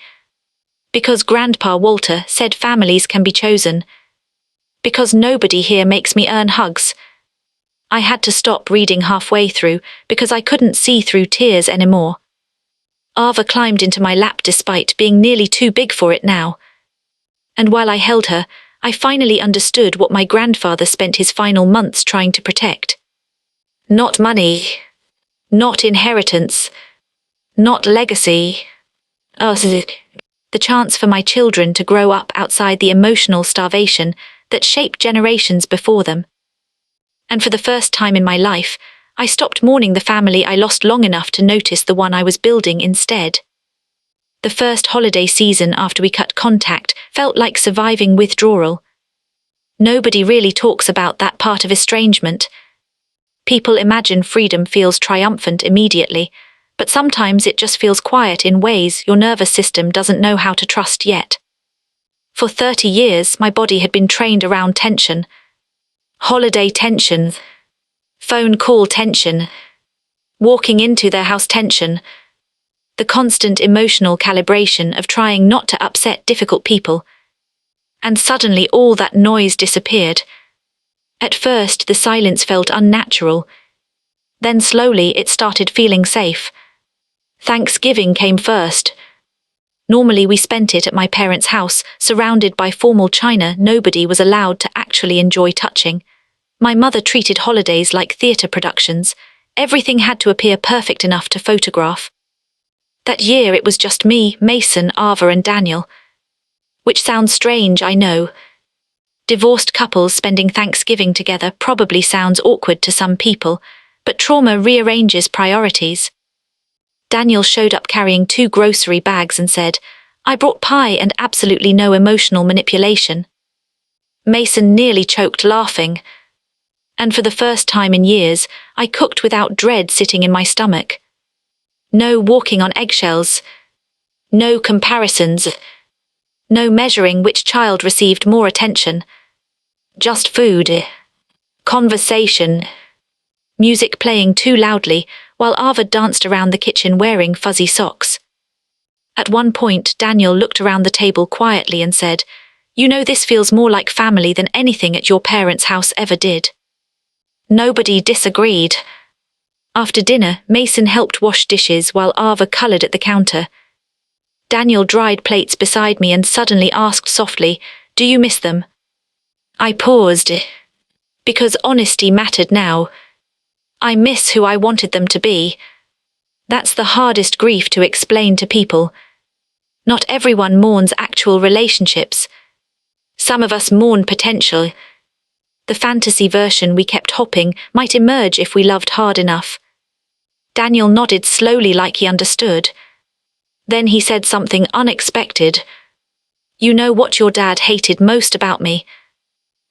[SPEAKER 1] Because Grandpa Walter said families can be chosen. Because nobody here makes me earn hugs. I had to stop reading halfway through because I couldn't see through tears anymore. Ava climbed into my lap despite being nearly too big for it now. And while I held her, I finally understood what my grandfather spent his final months trying to protect. Not money. Not inheritance. Not legacy. The chance for my children to grow up outside the emotional starvation that shaped generations before them. And for the first time in my life, I stopped mourning the family I lost long enough to notice the one I was building instead. The first holiday season after we cut contact felt like surviving withdrawal. Nobody really talks about that part of estrangement. People imagine freedom feels triumphant immediately, but sometimes it just feels quiet in ways your nervous system doesn't know how to trust yet. For 30 years, my body had been trained around tension. Holiday tension. Phone call tension. Walking into their house tension. The constant emotional calibration of trying not to upset difficult people. And suddenly all that noise disappeared. At first, the silence felt unnatural. Then slowly it started feeling safe. Thanksgiving came first. Normally we spent it at my parents' house, surrounded by formal china nobody was allowed to actually enjoy touching. My mother treated holidays like theatre productions. Everything had to appear perfect enough to photograph. That year it was just me, Mason, Ava and Daniel. Which sounds strange, I know. Divorced couples spending Thanksgiving together probably sounds awkward to some people, but trauma rearranges priorities. Daniel showed up carrying 2 grocery bags and said, "I brought pie and absolutely no emotional manipulation." Mason nearly choked laughing. And for the first time in years, I cooked without dread sitting in my stomach. No walking on eggshells. No comparisons. No measuring which child received more attention. Just food. Conversation. Music playing too loudly, while Ava danced around the kitchen wearing fuzzy socks. At one point, Daniel looked around the table quietly and said, "You know, this feels more like family than anything at your parents' house ever did." Nobody disagreed. After dinner, Mason helped wash dishes while Ava colored at the counter. Daniel dried plates beside me and suddenly asked softly, "Do you miss them?" I paused. Because honesty mattered now. I miss who I wanted them to be. That's the hardest grief to explain to people. Not everyone mourns actual relationships. Some of us mourn potential. The fantasy version we kept hopping might emerge if we loved hard enough. Daniel nodded slowly like he understood. Then he said something unexpected. "You know what your dad hated most about me?"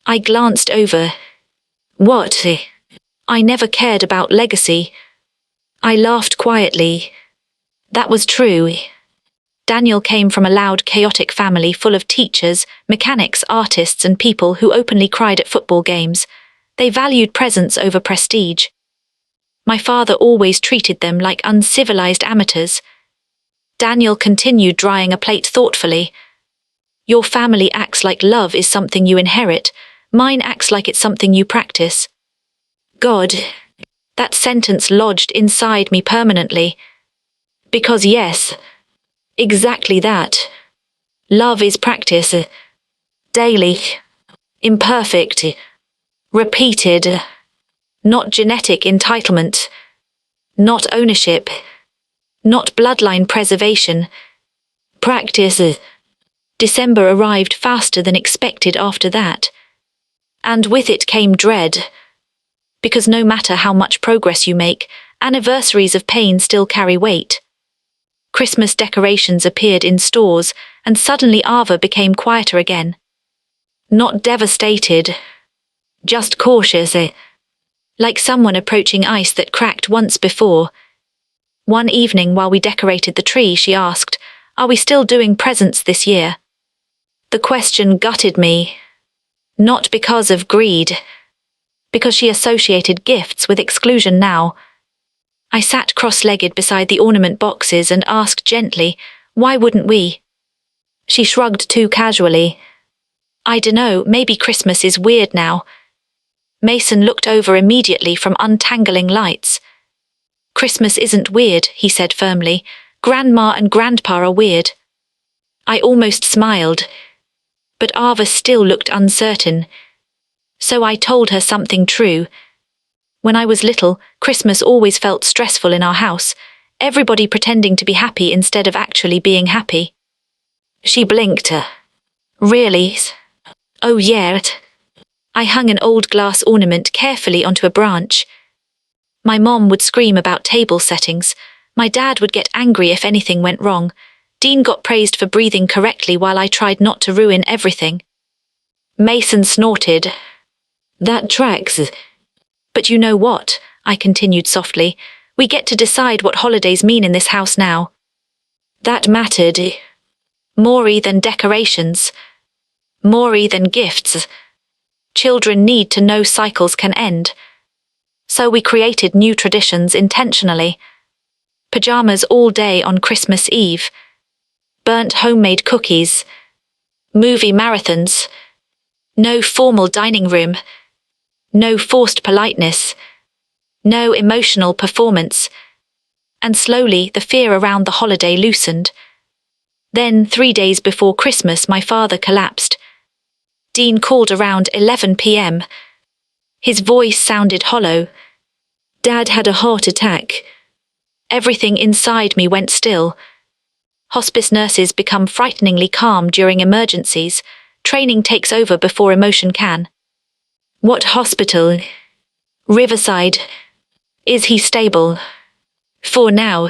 [SPEAKER 1] I glanced over. "What?" "I never cared about legacy." I laughed quietly. That was true. Daniel came from a loud, chaotic family full of teachers, mechanics, artists, and people who openly cried at football games. They valued presence over prestige. My father always treated them like uncivilized amateurs. Daniel continued, drying a plate thoughtfully. "Your family acts like love is something you inherit. Mine acts like it's something you practice." God, that sentence lodged inside me permanently. Because yes, exactly that. Love is practice. Daily. Imperfect. Repeated. Not genetic entitlement. Not ownership. Not bloodline preservation. Practice. December arrived faster than expected after that. And with it came dread. Because no matter how much progress you make, anniversaries of pain still carry weight. Christmas decorations appeared in stores, and suddenly Ava became quieter again. Not devastated. Just cautious. Like someone approaching ice that cracked once before. One evening while we decorated the tree, she asked, "Are we still doing presents this year?" The question gutted me. Not because of greed. Because she associated gifts with exclusion now. I sat cross-legged beside the ornament boxes and asked gently, "Why wouldn't we?" She shrugged too casually. "I dunno, maybe Christmas is weird now." Mason looked over immediately from untangling lights. "Christmas isn't weird," he said firmly. "Grandma and Grandpa are weird." I almost smiled. But Ava still looked uncertain. So I told her something true. When I was little, Christmas always felt stressful in our house, everybody pretending to be happy instead of actually being happy. She blinked. "Really?" "Oh yeah." I hung an old glass ornament carefully onto a branch. My mom would scream about table settings. My dad would get angry if anything went wrong. Dean got praised for breathing correctly while I tried not to ruin everything. Mason snorted. "That tracks." "But you know what?" I continued softly. "We get to decide what holidays mean in this house now." That mattered. More than decorations. More than gifts. Children need to know cycles can end. So we created new traditions intentionally. Pajamas all day on Christmas Eve. Burnt homemade cookies. Movie marathons. No formal dining room. No forced politeness. No emotional performance. And slowly the fear around the holiday loosened. Then, 3 days before Christmas, my father collapsed. Dean called around 11 p.m. His voice sounded hollow. "Dad had a heart attack." Everything inside me went still. Hospice nurses become frighteningly calm during emergencies. Training takes over before emotion can. "What hospital?" "Riverside." "Is he stable?" "For now."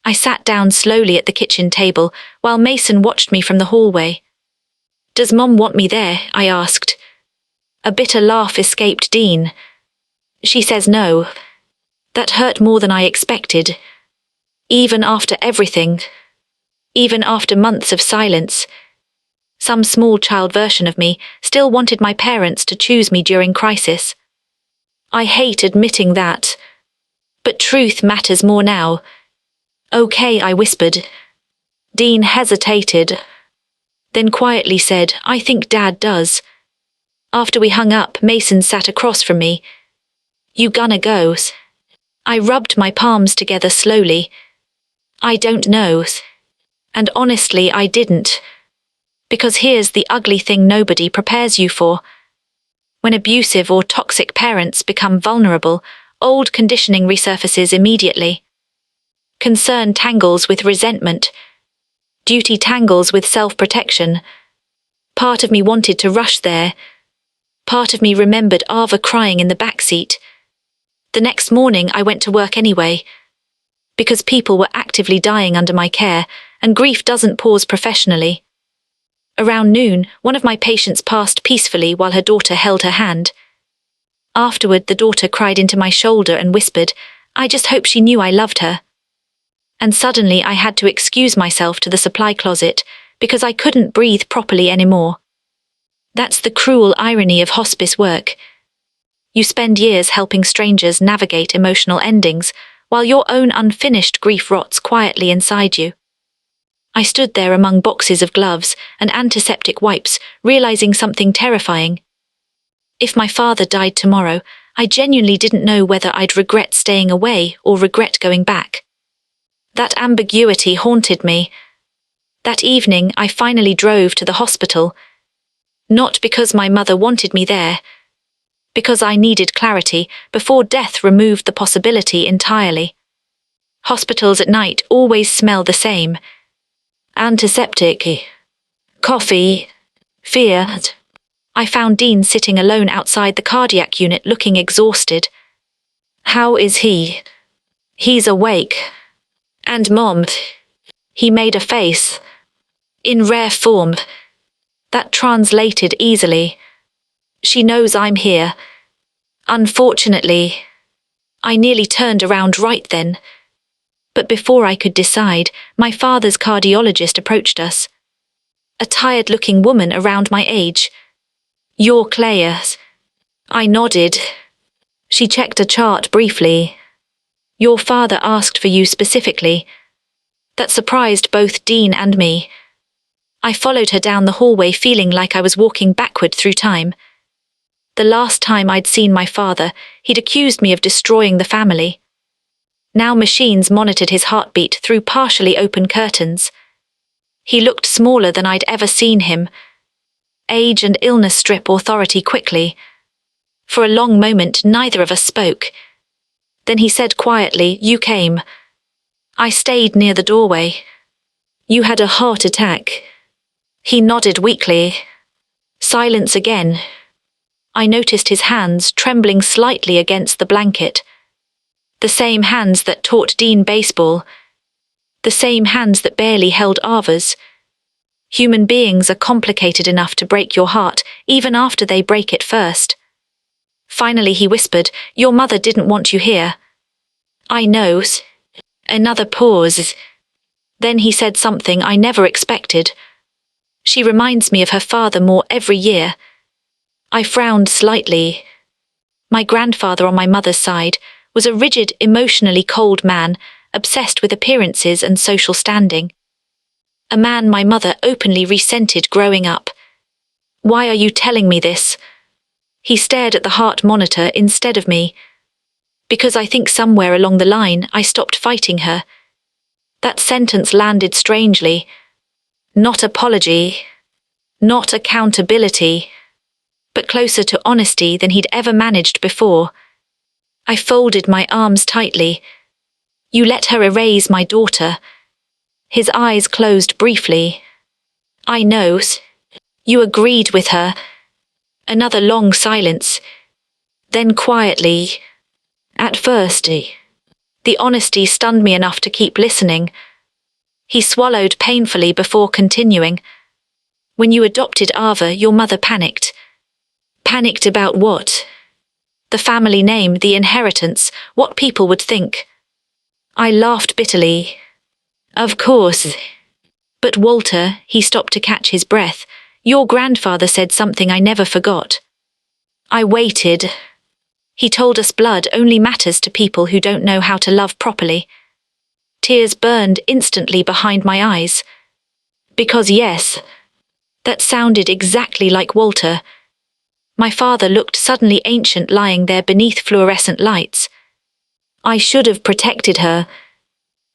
[SPEAKER 1] I sat down slowly at the kitchen table while Mason watched me from the hallway. "Does Mom want me there?" I asked. A bitter laugh escaped Dean. "She says no." That hurt more than I expected. Even after everything. Even after months of silence. Some small child version of me still wanted my parents to choose me during crisis. I hate admitting that. But truth matters more now. "Okay," I whispered. Dean hesitated. Then quietly said, "I think Dad does." After we hung up, Mason sat across from me. "You gonna go?" I rubbed my palms together slowly. "I don't know." And honestly, I didn't. Because here's the ugly thing nobody prepares you for. When abusive or toxic parents become vulnerable, old conditioning resurfaces immediately. Concern tangles with resentment. Duty tangles with self-protection. Part of me wanted to rush there. Part of me remembered Ava crying in the back seat. The next morning I went to work anyway, because people were actively dying under my care, and grief doesn't pause professionally. Around noon, one of my patients passed peacefully while her daughter held her hand. Afterward, the daughter cried into my shoulder and whispered, "I just hope she knew I loved her." And suddenly I had to excuse myself to the supply closet because I couldn't breathe properly anymore. That's the cruel irony of hospice work. You spend years helping strangers navigate emotional endings, while your own unfinished grief rots quietly inside you. I stood there among boxes of gloves and antiseptic wipes, realizing something terrifying. If my father died tomorrow, I genuinely didn't know whether I'd regret staying away or regret going back. That ambiguity haunted me. That evening, I finally drove to the hospital. Not because my mother wanted me there, because I needed clarity before death removed the possibility entirely. Hospitals at night always smell the same. Antiseptic, coffee, fear. I found Dean sitting alone outside the cardiac unit looking exhausted. "How is he?" "He's awake." "And Mom?" He made a face. "In rare form." That translated easily. "She knows I'm here." Unfortunately, I nearly turned around right then. But before I could decide, my father's cardiologist approached us. A tired-looking woman around my age. "You're Claire." I nodded. She checked a chart briefly. "Your father asked for you specifically." That surprised both Dean and me. I followed her down the hallway feeling like I was walking backward through time. The last time I'd seen my father, he'd accused me of destroying the family. Now machines monitored his heartbeat through partially open curtains. He looked smaller than I'd ever seen him. Age and illness strip authority quickly. For a long moment, neither of us spoke. Then he said quietly, "You came." I stayed near the doorway. "You had a heart attack." He nodded weakly. Silence again. I noticed his hands trembling slightly against the blanket. The same hands that taught Dean baseball. The same hands that barely held Ava's. Human beings are complicated enough to break your heart, even after they break it first. Finally he whispered, "Your mother didn't want you here." "I know." Another pause. Then he said something I never expected. "She reminds me of her father more every year." I frowned slightly. My grandfather on my mother's side was a rigid, emotionally cold man, obsessed with appearances and social standing. A man my mother openly resented growing up. "Why are you telling me this?" He stared at the heart monitor instead of me. "Because I think somewhere along the line I stopped fighting her." That sentence landed strangely. Not apology. Not accountability. But closer to honesty than he'd ever managed before. I folded my arms tightly. "You let her erase my daughter." His eyes closed briefly. "I know." "You agreed with her." Another long silence. Then quietly. "At first." The honesty stunned me enough to keep listening. He swallowed painfully before continuing. "When you adopted Ava, your mother panicked." "Panicked about what?" "The family name, the inheritance, what people would think." I laughed bitterly. "Of course." "But Walter," he stopped to catch his breath, "your grandfather said something I never forgot." I waited. He told us blood only matters to people who don't know how to love properly. Tears burned instantly behind my eyes. Because yes, that sounded exactly like Walter. My father looked suddenly ancient lying there beneath fluorescent lights. I should have protected her.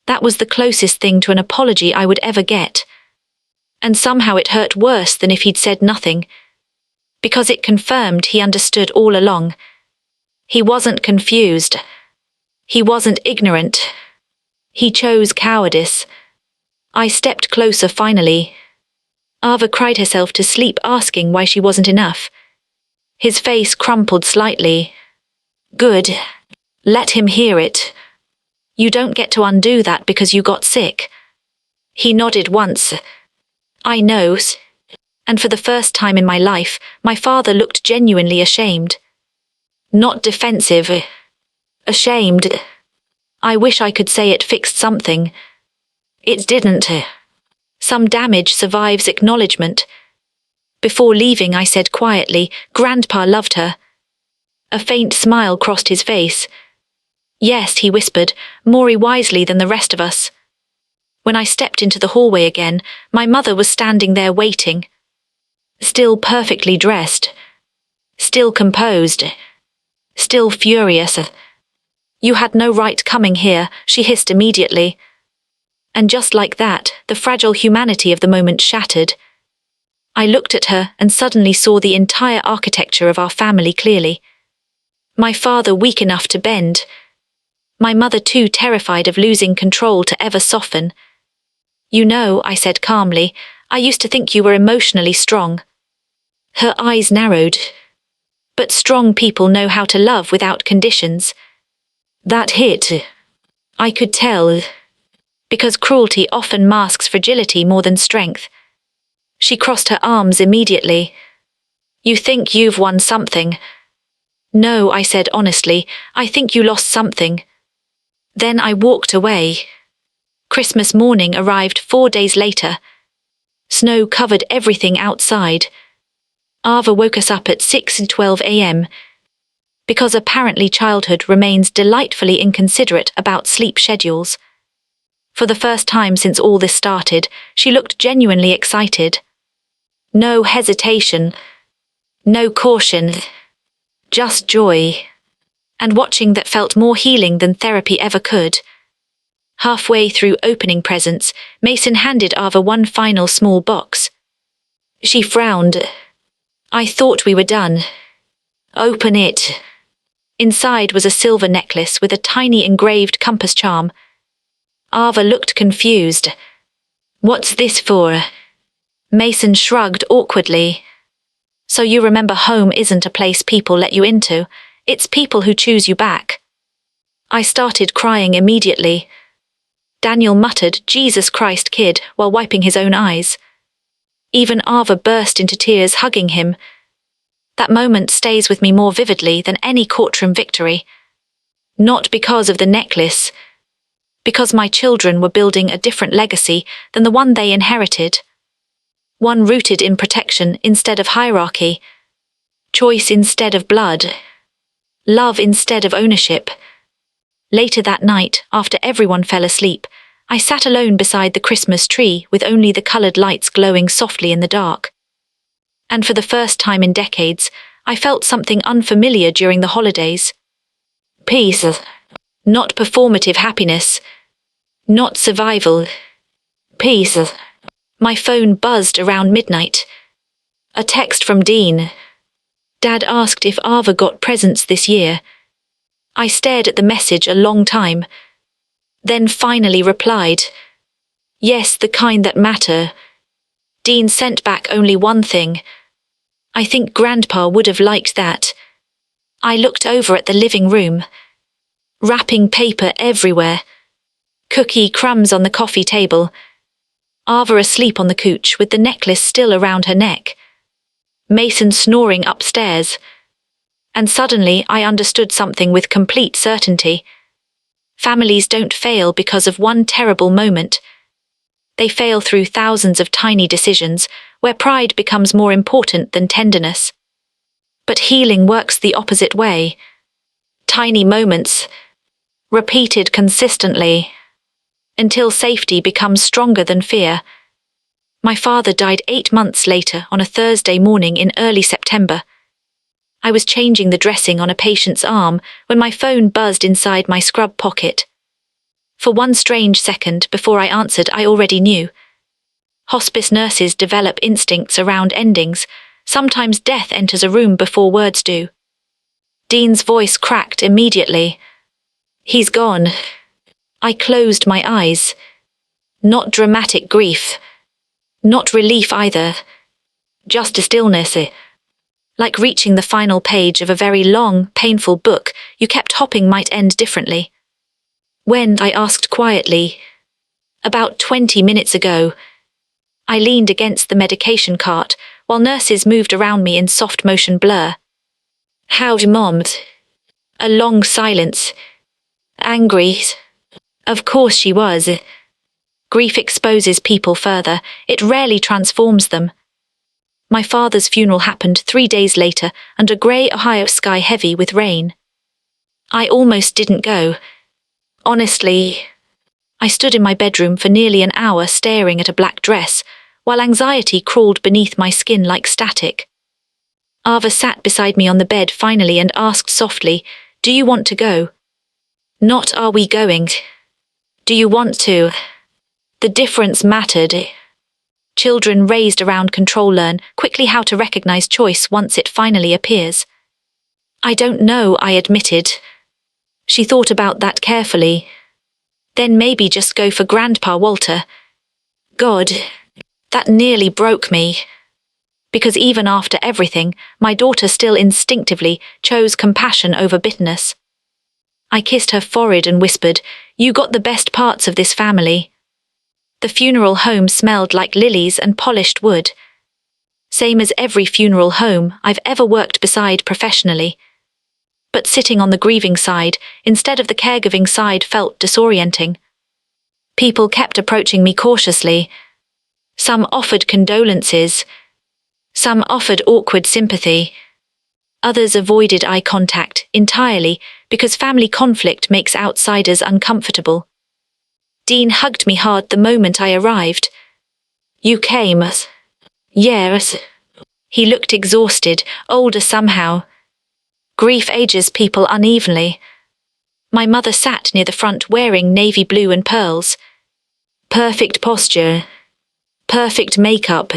[SPEAKER 1] That was the closest thing to an apology I would ever get. And somehow it hurt worse than if he'd said nothing. Because it confirmed he understood all along. He wasn't confused. He wasn't ignorant. He chose cowardice. I stepped closer finally. Ava cried herself to sleep asking why she wasn't enough. His face crumpled slightly. Good. Let him hear it. You don't get to undo that because you got sick. He nodded once. I know. And for the first time in my life, my father looked genuinely ashamed. Not defensive. Ashamed. I wish I could say it fixed something. It didn't. Some damage survives acknowledgement. Before leaving, I said quietly, Grandpa loved her. A faint smile crossed his face. Yes, he whispered, more wisely than the rest of us. When I stepped into the hallway again, my mother was standing there waiting. Still perfectly dressed. Still composed. Still furious. You had no right coming here, she hissed immediately. And just like that, the fragile humanity of the moment shattered. I looked at her and suddenly saw the entire architecture of our family clearly. My father weak enough to bend. My mother too terrified of losing control to ever soften. You know, I said calmly, I used to think you were emotionally strong. Her eyes narrowed. But strong people know how to love without conditions. That hit. I could tell. Because cruelty often masks fragility more than strength. She crossed her arms immediately. You think you've won something. No, I said honestly, I think you lost something. Then I walked away. Christmas morning arrived 4 days later. Snow covered everything outside. Ava woke us up at 6:12 a.m. because apparently childhood remains delightfully inconsiderate about sleep schedules. For the first time since all this started, she looked genuinely excited. No hesitation. No caution. Just joy. And watching that felt more healing than therapy ever could. Halfway through opening presents, Mason handed Ava one final small box. She frowned. I thought we were done. Open it. Inside was a silver necklace with a tiny engraved compass charm. Ava looked confused. What's this for? Mason shrugged awkwardly. So you remember home isn't a place people let you into, it's people who choose you back. I started crying immediately. Daniel muttered, Jesus Christ, kid, while wiping his own eyes. Even Ava burst into tears, hugging him. That moment stays with me more vividly than any courtroom victory. Not because of the necklace, because my children were building a different legacy than the one they inherited. One rooted in protection instead of hierarchy, choice instead of blood, love instead of ownership. Later that night, after everyone fell asleep, I sat alone beside the Christmas tree with only the colored lights glowing softly in the dark. And for the first time in decades, I felt something unfamiliar during the holidays. Peace. Not performative happiness. Not survival. Peace. My phone buzzed around midnight. A text from Dean. Dad asked if Ava got presents this year. I stared at the message a long time, then finally replied, yes, the kind that matter. Dean sent back only one thing. I think Grandpa would have liked that. I looked over at the living room. Wrapping paper everywhere. Cookie crumbs on the coffee table. Ava asleep on the couch with the necklace still around her neck. Mason snoring upstairs. And suddenly I understood something with complete certainty. Families don't fail because of one terrible moment. They fail through thousands of tiny decisions where pride becomes more important than tenderness. But healing works the opposite way. Tiny moments, repeated consistently, until safety becomes stronger than fear. My father died 8 months later on a Thursday morning in early September. I was changing the dressing on a patient's arm when my phone buzzed inside my scrub pocket. For one strange second before I answered, I already knew. Hospice nurses develop instincts around endings. Sometimes death enters a room before words do. Dean's voice cracked immediately. He's gone. I closed my eyes. Not dramatic grief. Not relief either. Just a stillness. Like reaching the final page of a very long, painful book you kept hoping might end differently. When, I asked quietly, "About 20 minutes ago." I leaned against the medication cart while nurses moved around me in soft motion blur. "How's Mom?" A long silence. "Angry." Of course she was. Grief exposes people further, it rarely transforms them. My father's funeral happened 3 days later under grey Ohio sky heavy with rain. I almost didn't go. Honestly, I stood in my bedroom for nearly an hour staring at a black dress, while anxiety crawled beneath my skin like static. Ava sat beside me on the bed finally and asked softly, "Do you want to go?" Not "Are we going?" "Do you want to?" The difference mattered. Children raised around control learn quickly how to recognize choice once it finally appears. "I don't know," I admitted. She thought about that carefully. "Then maybe just go for Grandpa Walter." God, that nearly broke me. Because even after everything, my daughter still instinctively chose compassion over bitterness. I kissed her forehead and whispered, "You got the best parts of this family." The funeral home smelled like lilies and polished wood. Same as every funeral home I've ever worked beside professionally. But sitting on the grieving side, instead of the caregiving side, felt disorienting. People kept approaching me cautiously. Some offered condolences. Some offered awkward sympathy. Others avoided eye contact entirely because family conflict makes outsiders uncomfortable. Dean hugged me hard the moment I arrived. "You came?" "Yes." He looked exhausted, older somehow. Grief ages people unevenly. My mother sat near the front wearing navy blue and pearls. Perfect posture. Perfect makeup.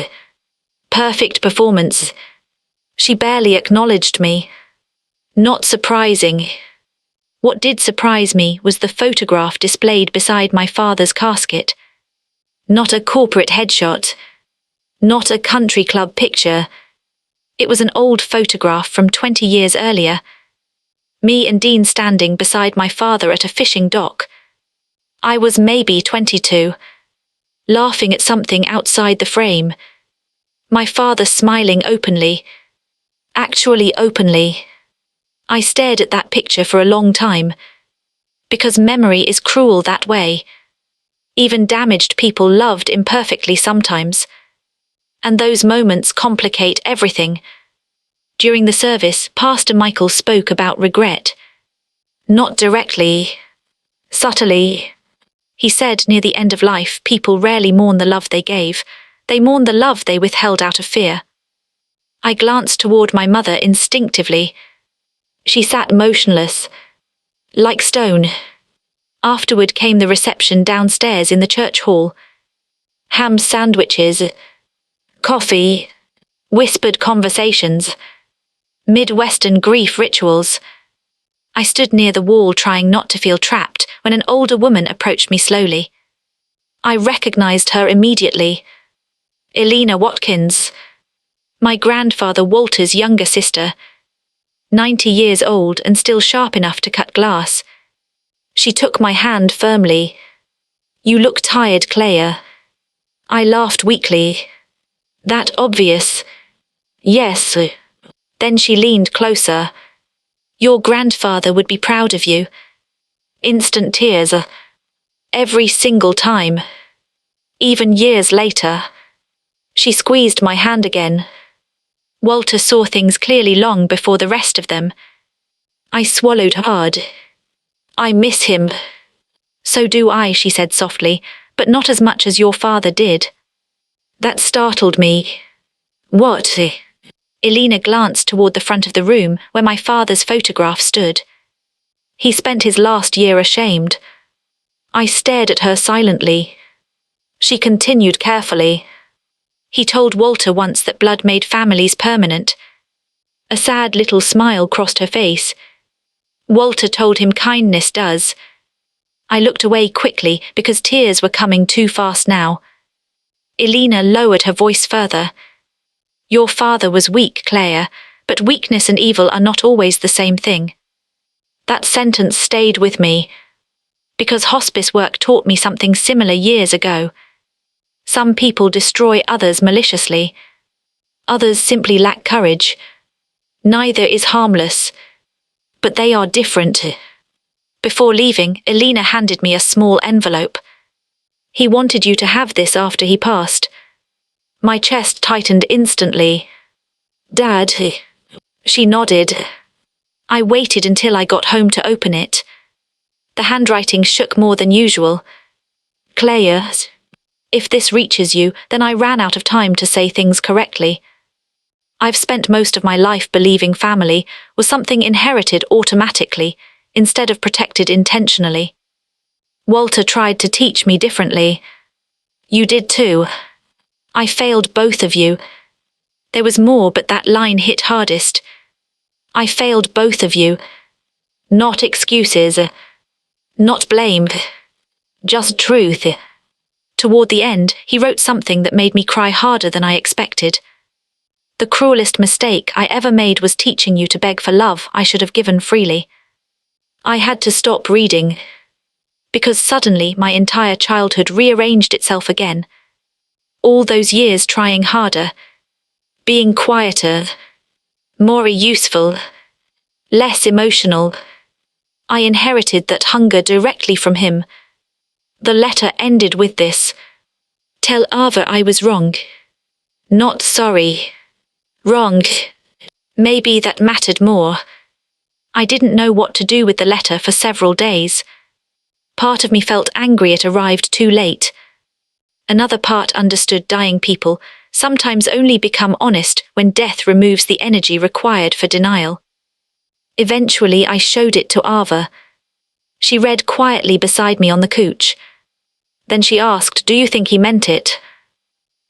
[SPEAKER 1] Perfect performance. She barely acknowledged me. Not surprising. What did surprise me was the photograph displayed beside my father's casket. Not a corporate headshot. Not a country club picture. It was an old photograph from 20 years earlier. Me and Dean standing beside my father at a fishing dock. I was maybe 22. Laughing at something outside the frame. My father smiling openly. Actually openly. I stared at that picture for a long time. Because memory is cruel that way. Even damaged people loved imperfectly sometimes. And those moments complicate everything. During the service, Pastor Michael spoke about regret. Not directly. Subtly. He said near the end of life, people rarely mourn the love they gave. They mourn the love they withheld out of fear. I glanced toward my mother instinctively. She sat motionless, like stone. Afterward came the reception downstairs in the church hall. Ham sandwiches, coffee, whispered conversations, Midwestern grief rituals. I stood near the wall trying not to feel trapped when an older woman approached me slowly. I recognized her immediately. Elena Watkins, my grandfather Walter's younger sister, 90 years old and still sharp enough to cut glass. She took my hand firmly. "You look tired, Claire." I laughed weakly. "That obvious?" "Yes." Then she leaned closer. "Your grandfather would be proud of you." Instant tears. Every single time. Even years later. She squeezed my hand again. Walter saw things clearly long before the rest of them. I swallowed hard. "I miss him." "So do I," she said softly, "but not as much as your father did." That startled me. "What?" Elena glanced toward the front of the room where my father's photograph stood. "He spent his last year ashamed." I stared at her silently. She continued carefully. "He told Walter once that blood made families permanent." A sad little smile crossed her face. "Walter told him kindness does." I looked away quickly because tears were coming too fast now. Elena lowered her voice further. "Your father was weak, Claire, But weakness and evil are not always the same thing. That sentence stayed with me, because hospice work taught me something similar years ago. Some people destroy others maliciously. Others simply lack courage. Neither is harmless, but they are different. Before leaving, Elena handed me a small envelope. He wanted you to have this after he passed. My chest tightened instantly. Dad? She nodded. I waited until I got home to open it. The handwriting shook more than usual. Claire, if this reaches you, then I ran out of time to say things correctly. I've spent most of my life believing family was something inherited automatically, instead of protected intentionally. Walter tried to teach me differently. You did too. I failed both of you. There was more, but that line hit hardest. I failed both of you. Not excuses. Not blame. Just truth. Toward the end, he wrote something that made me cry harder than I expected. The cruelest mistake I ever made was teaching you to beg for love I should have given freely. I had to stop reading, because suddenly my entire childhood rearranged itself again. All those years trying harder, being quieter, more useful, less emotional. I inherited that hunger directly from him. The letter ended with this: Tell Ava I was wrong. Not sorry. Wrong. Maybe that mattered more. I didn't know what to do with the letter for several days. Part of me felt angry it arrived too late. Another part understood dying people sometimes only become honest when death removes the energy required for denial. Eventually I showed it to Ava. She read quietly beside me on the couch. Then she asked, Do you think he meant it?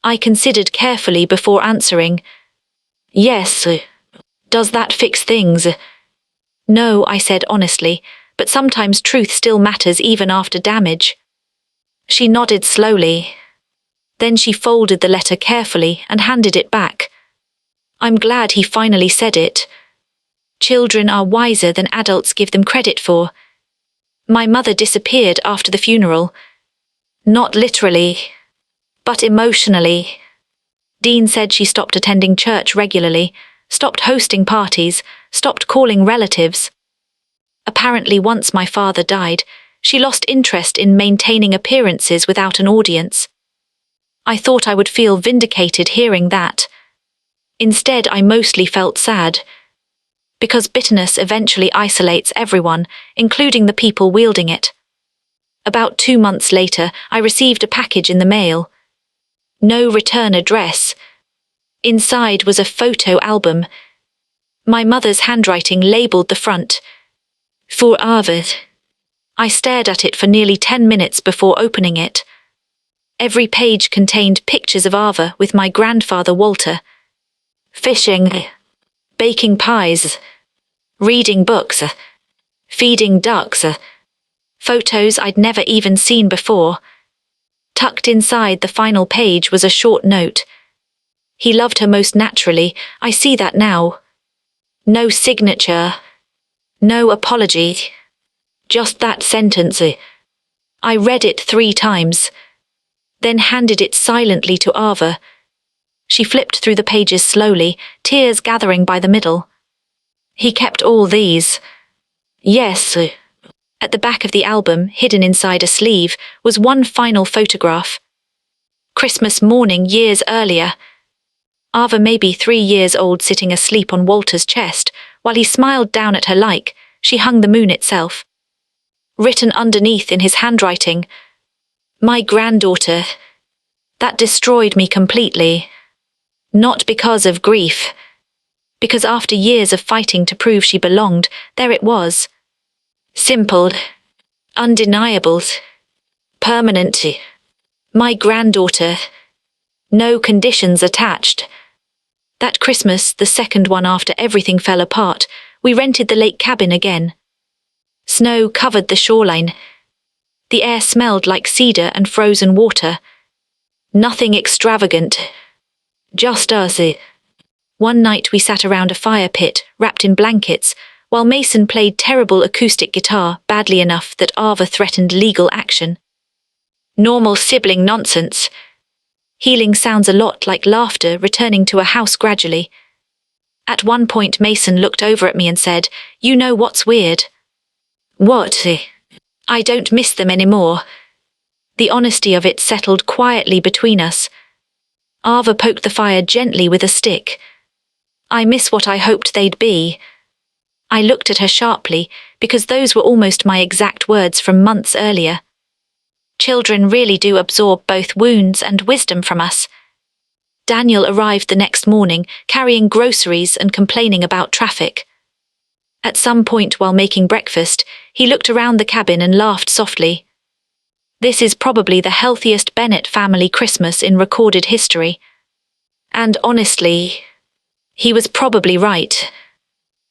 [SPEAKER 1] I considered carefully before answering. Yes. Does that fix things? No, I said honestly, but sometimes truth still matters even after damage. She nodded slowly. Then she folded the letter carefully and handed it back. I'm glad he finally said it. Children are wiser than adults give them credit for. My mother disappeared after the funeral. Not literally, but emotionally. Dean said she stopped attending church regularly, stopped hosting parties, stopped calling relatives. Apparently, once my father died, she lost interest in maintaining appearances without an audience. I thought I would feel vindicated hearing that. Instead, I mostly felt sad, because bitterness eventually isolates everyone, including the people wielding it. About 2 months later, I received a package in the mail. No return address. Inside was a photo album. My mother's handwriting labeled the front. For Ava. I stared at it for nearly 10 minutes before opening it. Every page contained pictures of Ava with my grandfather Walter. Fishing. Baking pies. Reading books. Feeding ducks. Photos I'd never even seen before. Tucked inside the final page was a short note. He loved her most naturally, I see that now. No signature. No apology. Just that sentence. I read it 3 times, then handed it silently to Ava. She flipped through the pages slowly, tears gathering by the middle. He kept all these. Yes. At the back of the album, hidden inside a sleeve, was one final photograph. Christmas morning years earlier. Ava maybe 3 years old sitting asleep on Walter's chest, while he smiled down at her like she hung the moon itself. Written underneath in his handwriting, My granddaughter. That destroyed me completely. Not because of grief. Because after years of fighting to prove she belonged, there it was. Simple. Undeniable. Permanent. My granddaughter. No conditions attached. That Christmas, the second one after everything fell apart, we rented the lake cabin again. Snow covered the shoreline. The air smelled like cedar and frozen water. Nothing extravagant. Just us. One night we sat around a fire pit, wrapped in blankets, while Mason played terrible acoustic guitar badly enough that Ava threatened legal action. Normal sibling nonsense. Healing sounds a lot like laughter returning to a house gradually. At one point Mason looked over at me and said, "You know what's weird?" "What?" "I don't miss them anymore." The honesty of it settled quietly between us. Ava poked the fire gently with a stick. "I miss what I hoped they'd be." I looked at her sharply, because those were almost my exact words from months earlier. Children really do absorb both wounds and wisdom from us. Daniel arrived the next morning, carrying groceries and complaining about traffic. At some point while making breakfast, he looked around the cabin and laughed softly. This is probably the healthiest Bennett family Christmas in recorded history. And honestly, he was probably right.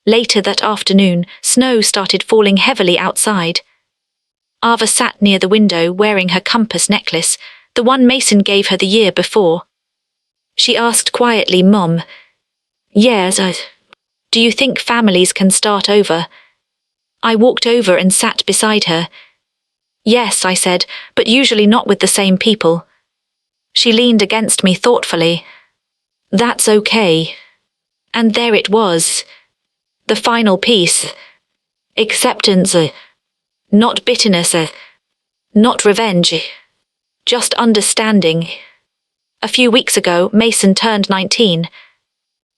[SPEAKER 1] Later that afternoon, snow started falling heavily outside. Ava sat near the window wearing her compass necklace, the one Mason gave her the year before. She asked quietly, "Mom, yes, do you think families can start over?" I walked over and sat beside her. "Yes," I said, "but usually not with the same people." She leaned against me thoughtfully. "That's okay." And there it was. The final piece. Acceptance. Not bitterness. Not revenge. Just understanding. A few weeks ago, Mason turned 19.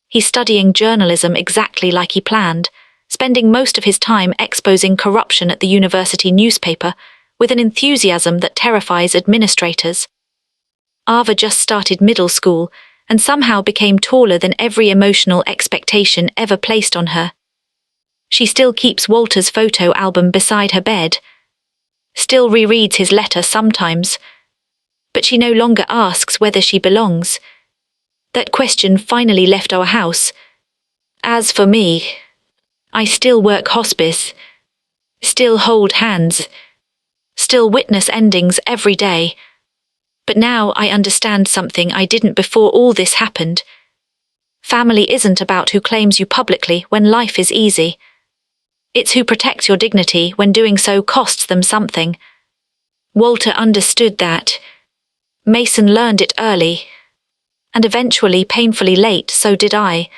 [SPEAKER 1] He's studying journalism exactly like he planned, spending most of his time exposing corruption at the university newspaper with an enthusiasm that terrifies administrators. Ava just started middle school and somehow became taller than every emotional expectation ever placed on her. She still keeps Walter's photo album beside her bed, still rereads his letter sometimes, but she no longer asks whether she belongs. That question finally left our house. As for me, I still work hospice, still hold hands, still witness endings every day. But now I understand something I didn't before all this happened. Family isn't about who claims you publicly when life is easy. It's who protects your dignity when doing so costs them something. Walter understood that. Mason learned it early. And eventually, painfully late, so did I.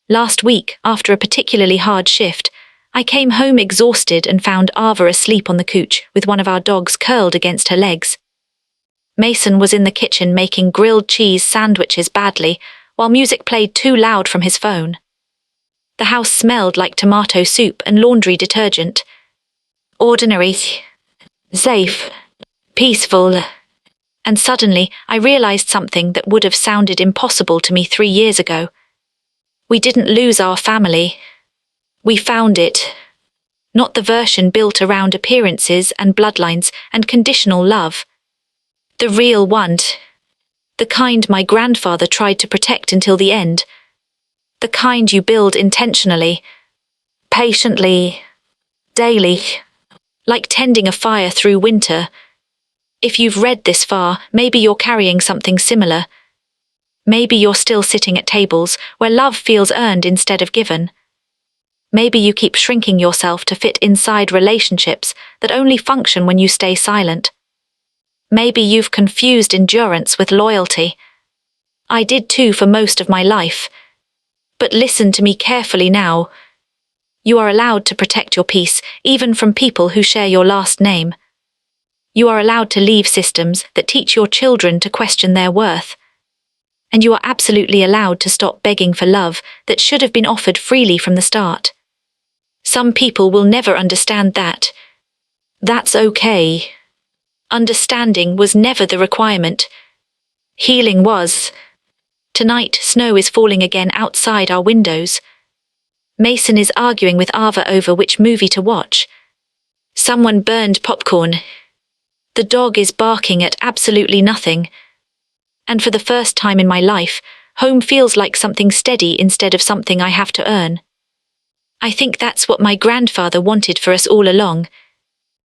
[SPEAKER 1] Last week, after a particularly hard shift, I came home exhausted and found Ava asleep on the couch with one of our dogs curled against her legs. Mason was in the kitchen making grilled cheese sandwiches badly, while music played too loud from his phone. The house smelled like tomato soup and laundry detergent. Ordinary, safe, peaceful. And suddenly, I realized something that would have sounded impossible to me 3 years ago. We didn't lose our family. We found it. Not the version built around appearances and bloodlines and conditional love. The real one. The kind my grandfather tried to protect until the end. The kind you build intentionally, patiently, daily, like tending a fire through winter. If you've read this far, maybe you're carrying something similar. Maybe you're still sitting at tables where love feels earned instead of given. Maybe you keep shrinking yourself to fit inside relationships that only function when you stay silent. Maybe you've confused endurance with loyalty. I did too for most of my life. But listen to me carefully now. You are allowed to protect your peace, even from people who share your last name. You are allowed to leave systems that teach your children to question their worth. And you are absolutely allowed to stop begging for love that should have been offered freely from the start. Some people will never understand that. That's okay. Understanding was never the requirement. Healing was. Tonight, snow is falling again outside our windows. Mason is arguing with Ava over which movie to watch. Someone burned popcorn. The dog is barking at absolutely nothing. And for the first time in my life, home feels like something steady instead of something I have to earn. I think that's what my grandfather wanted for us all along.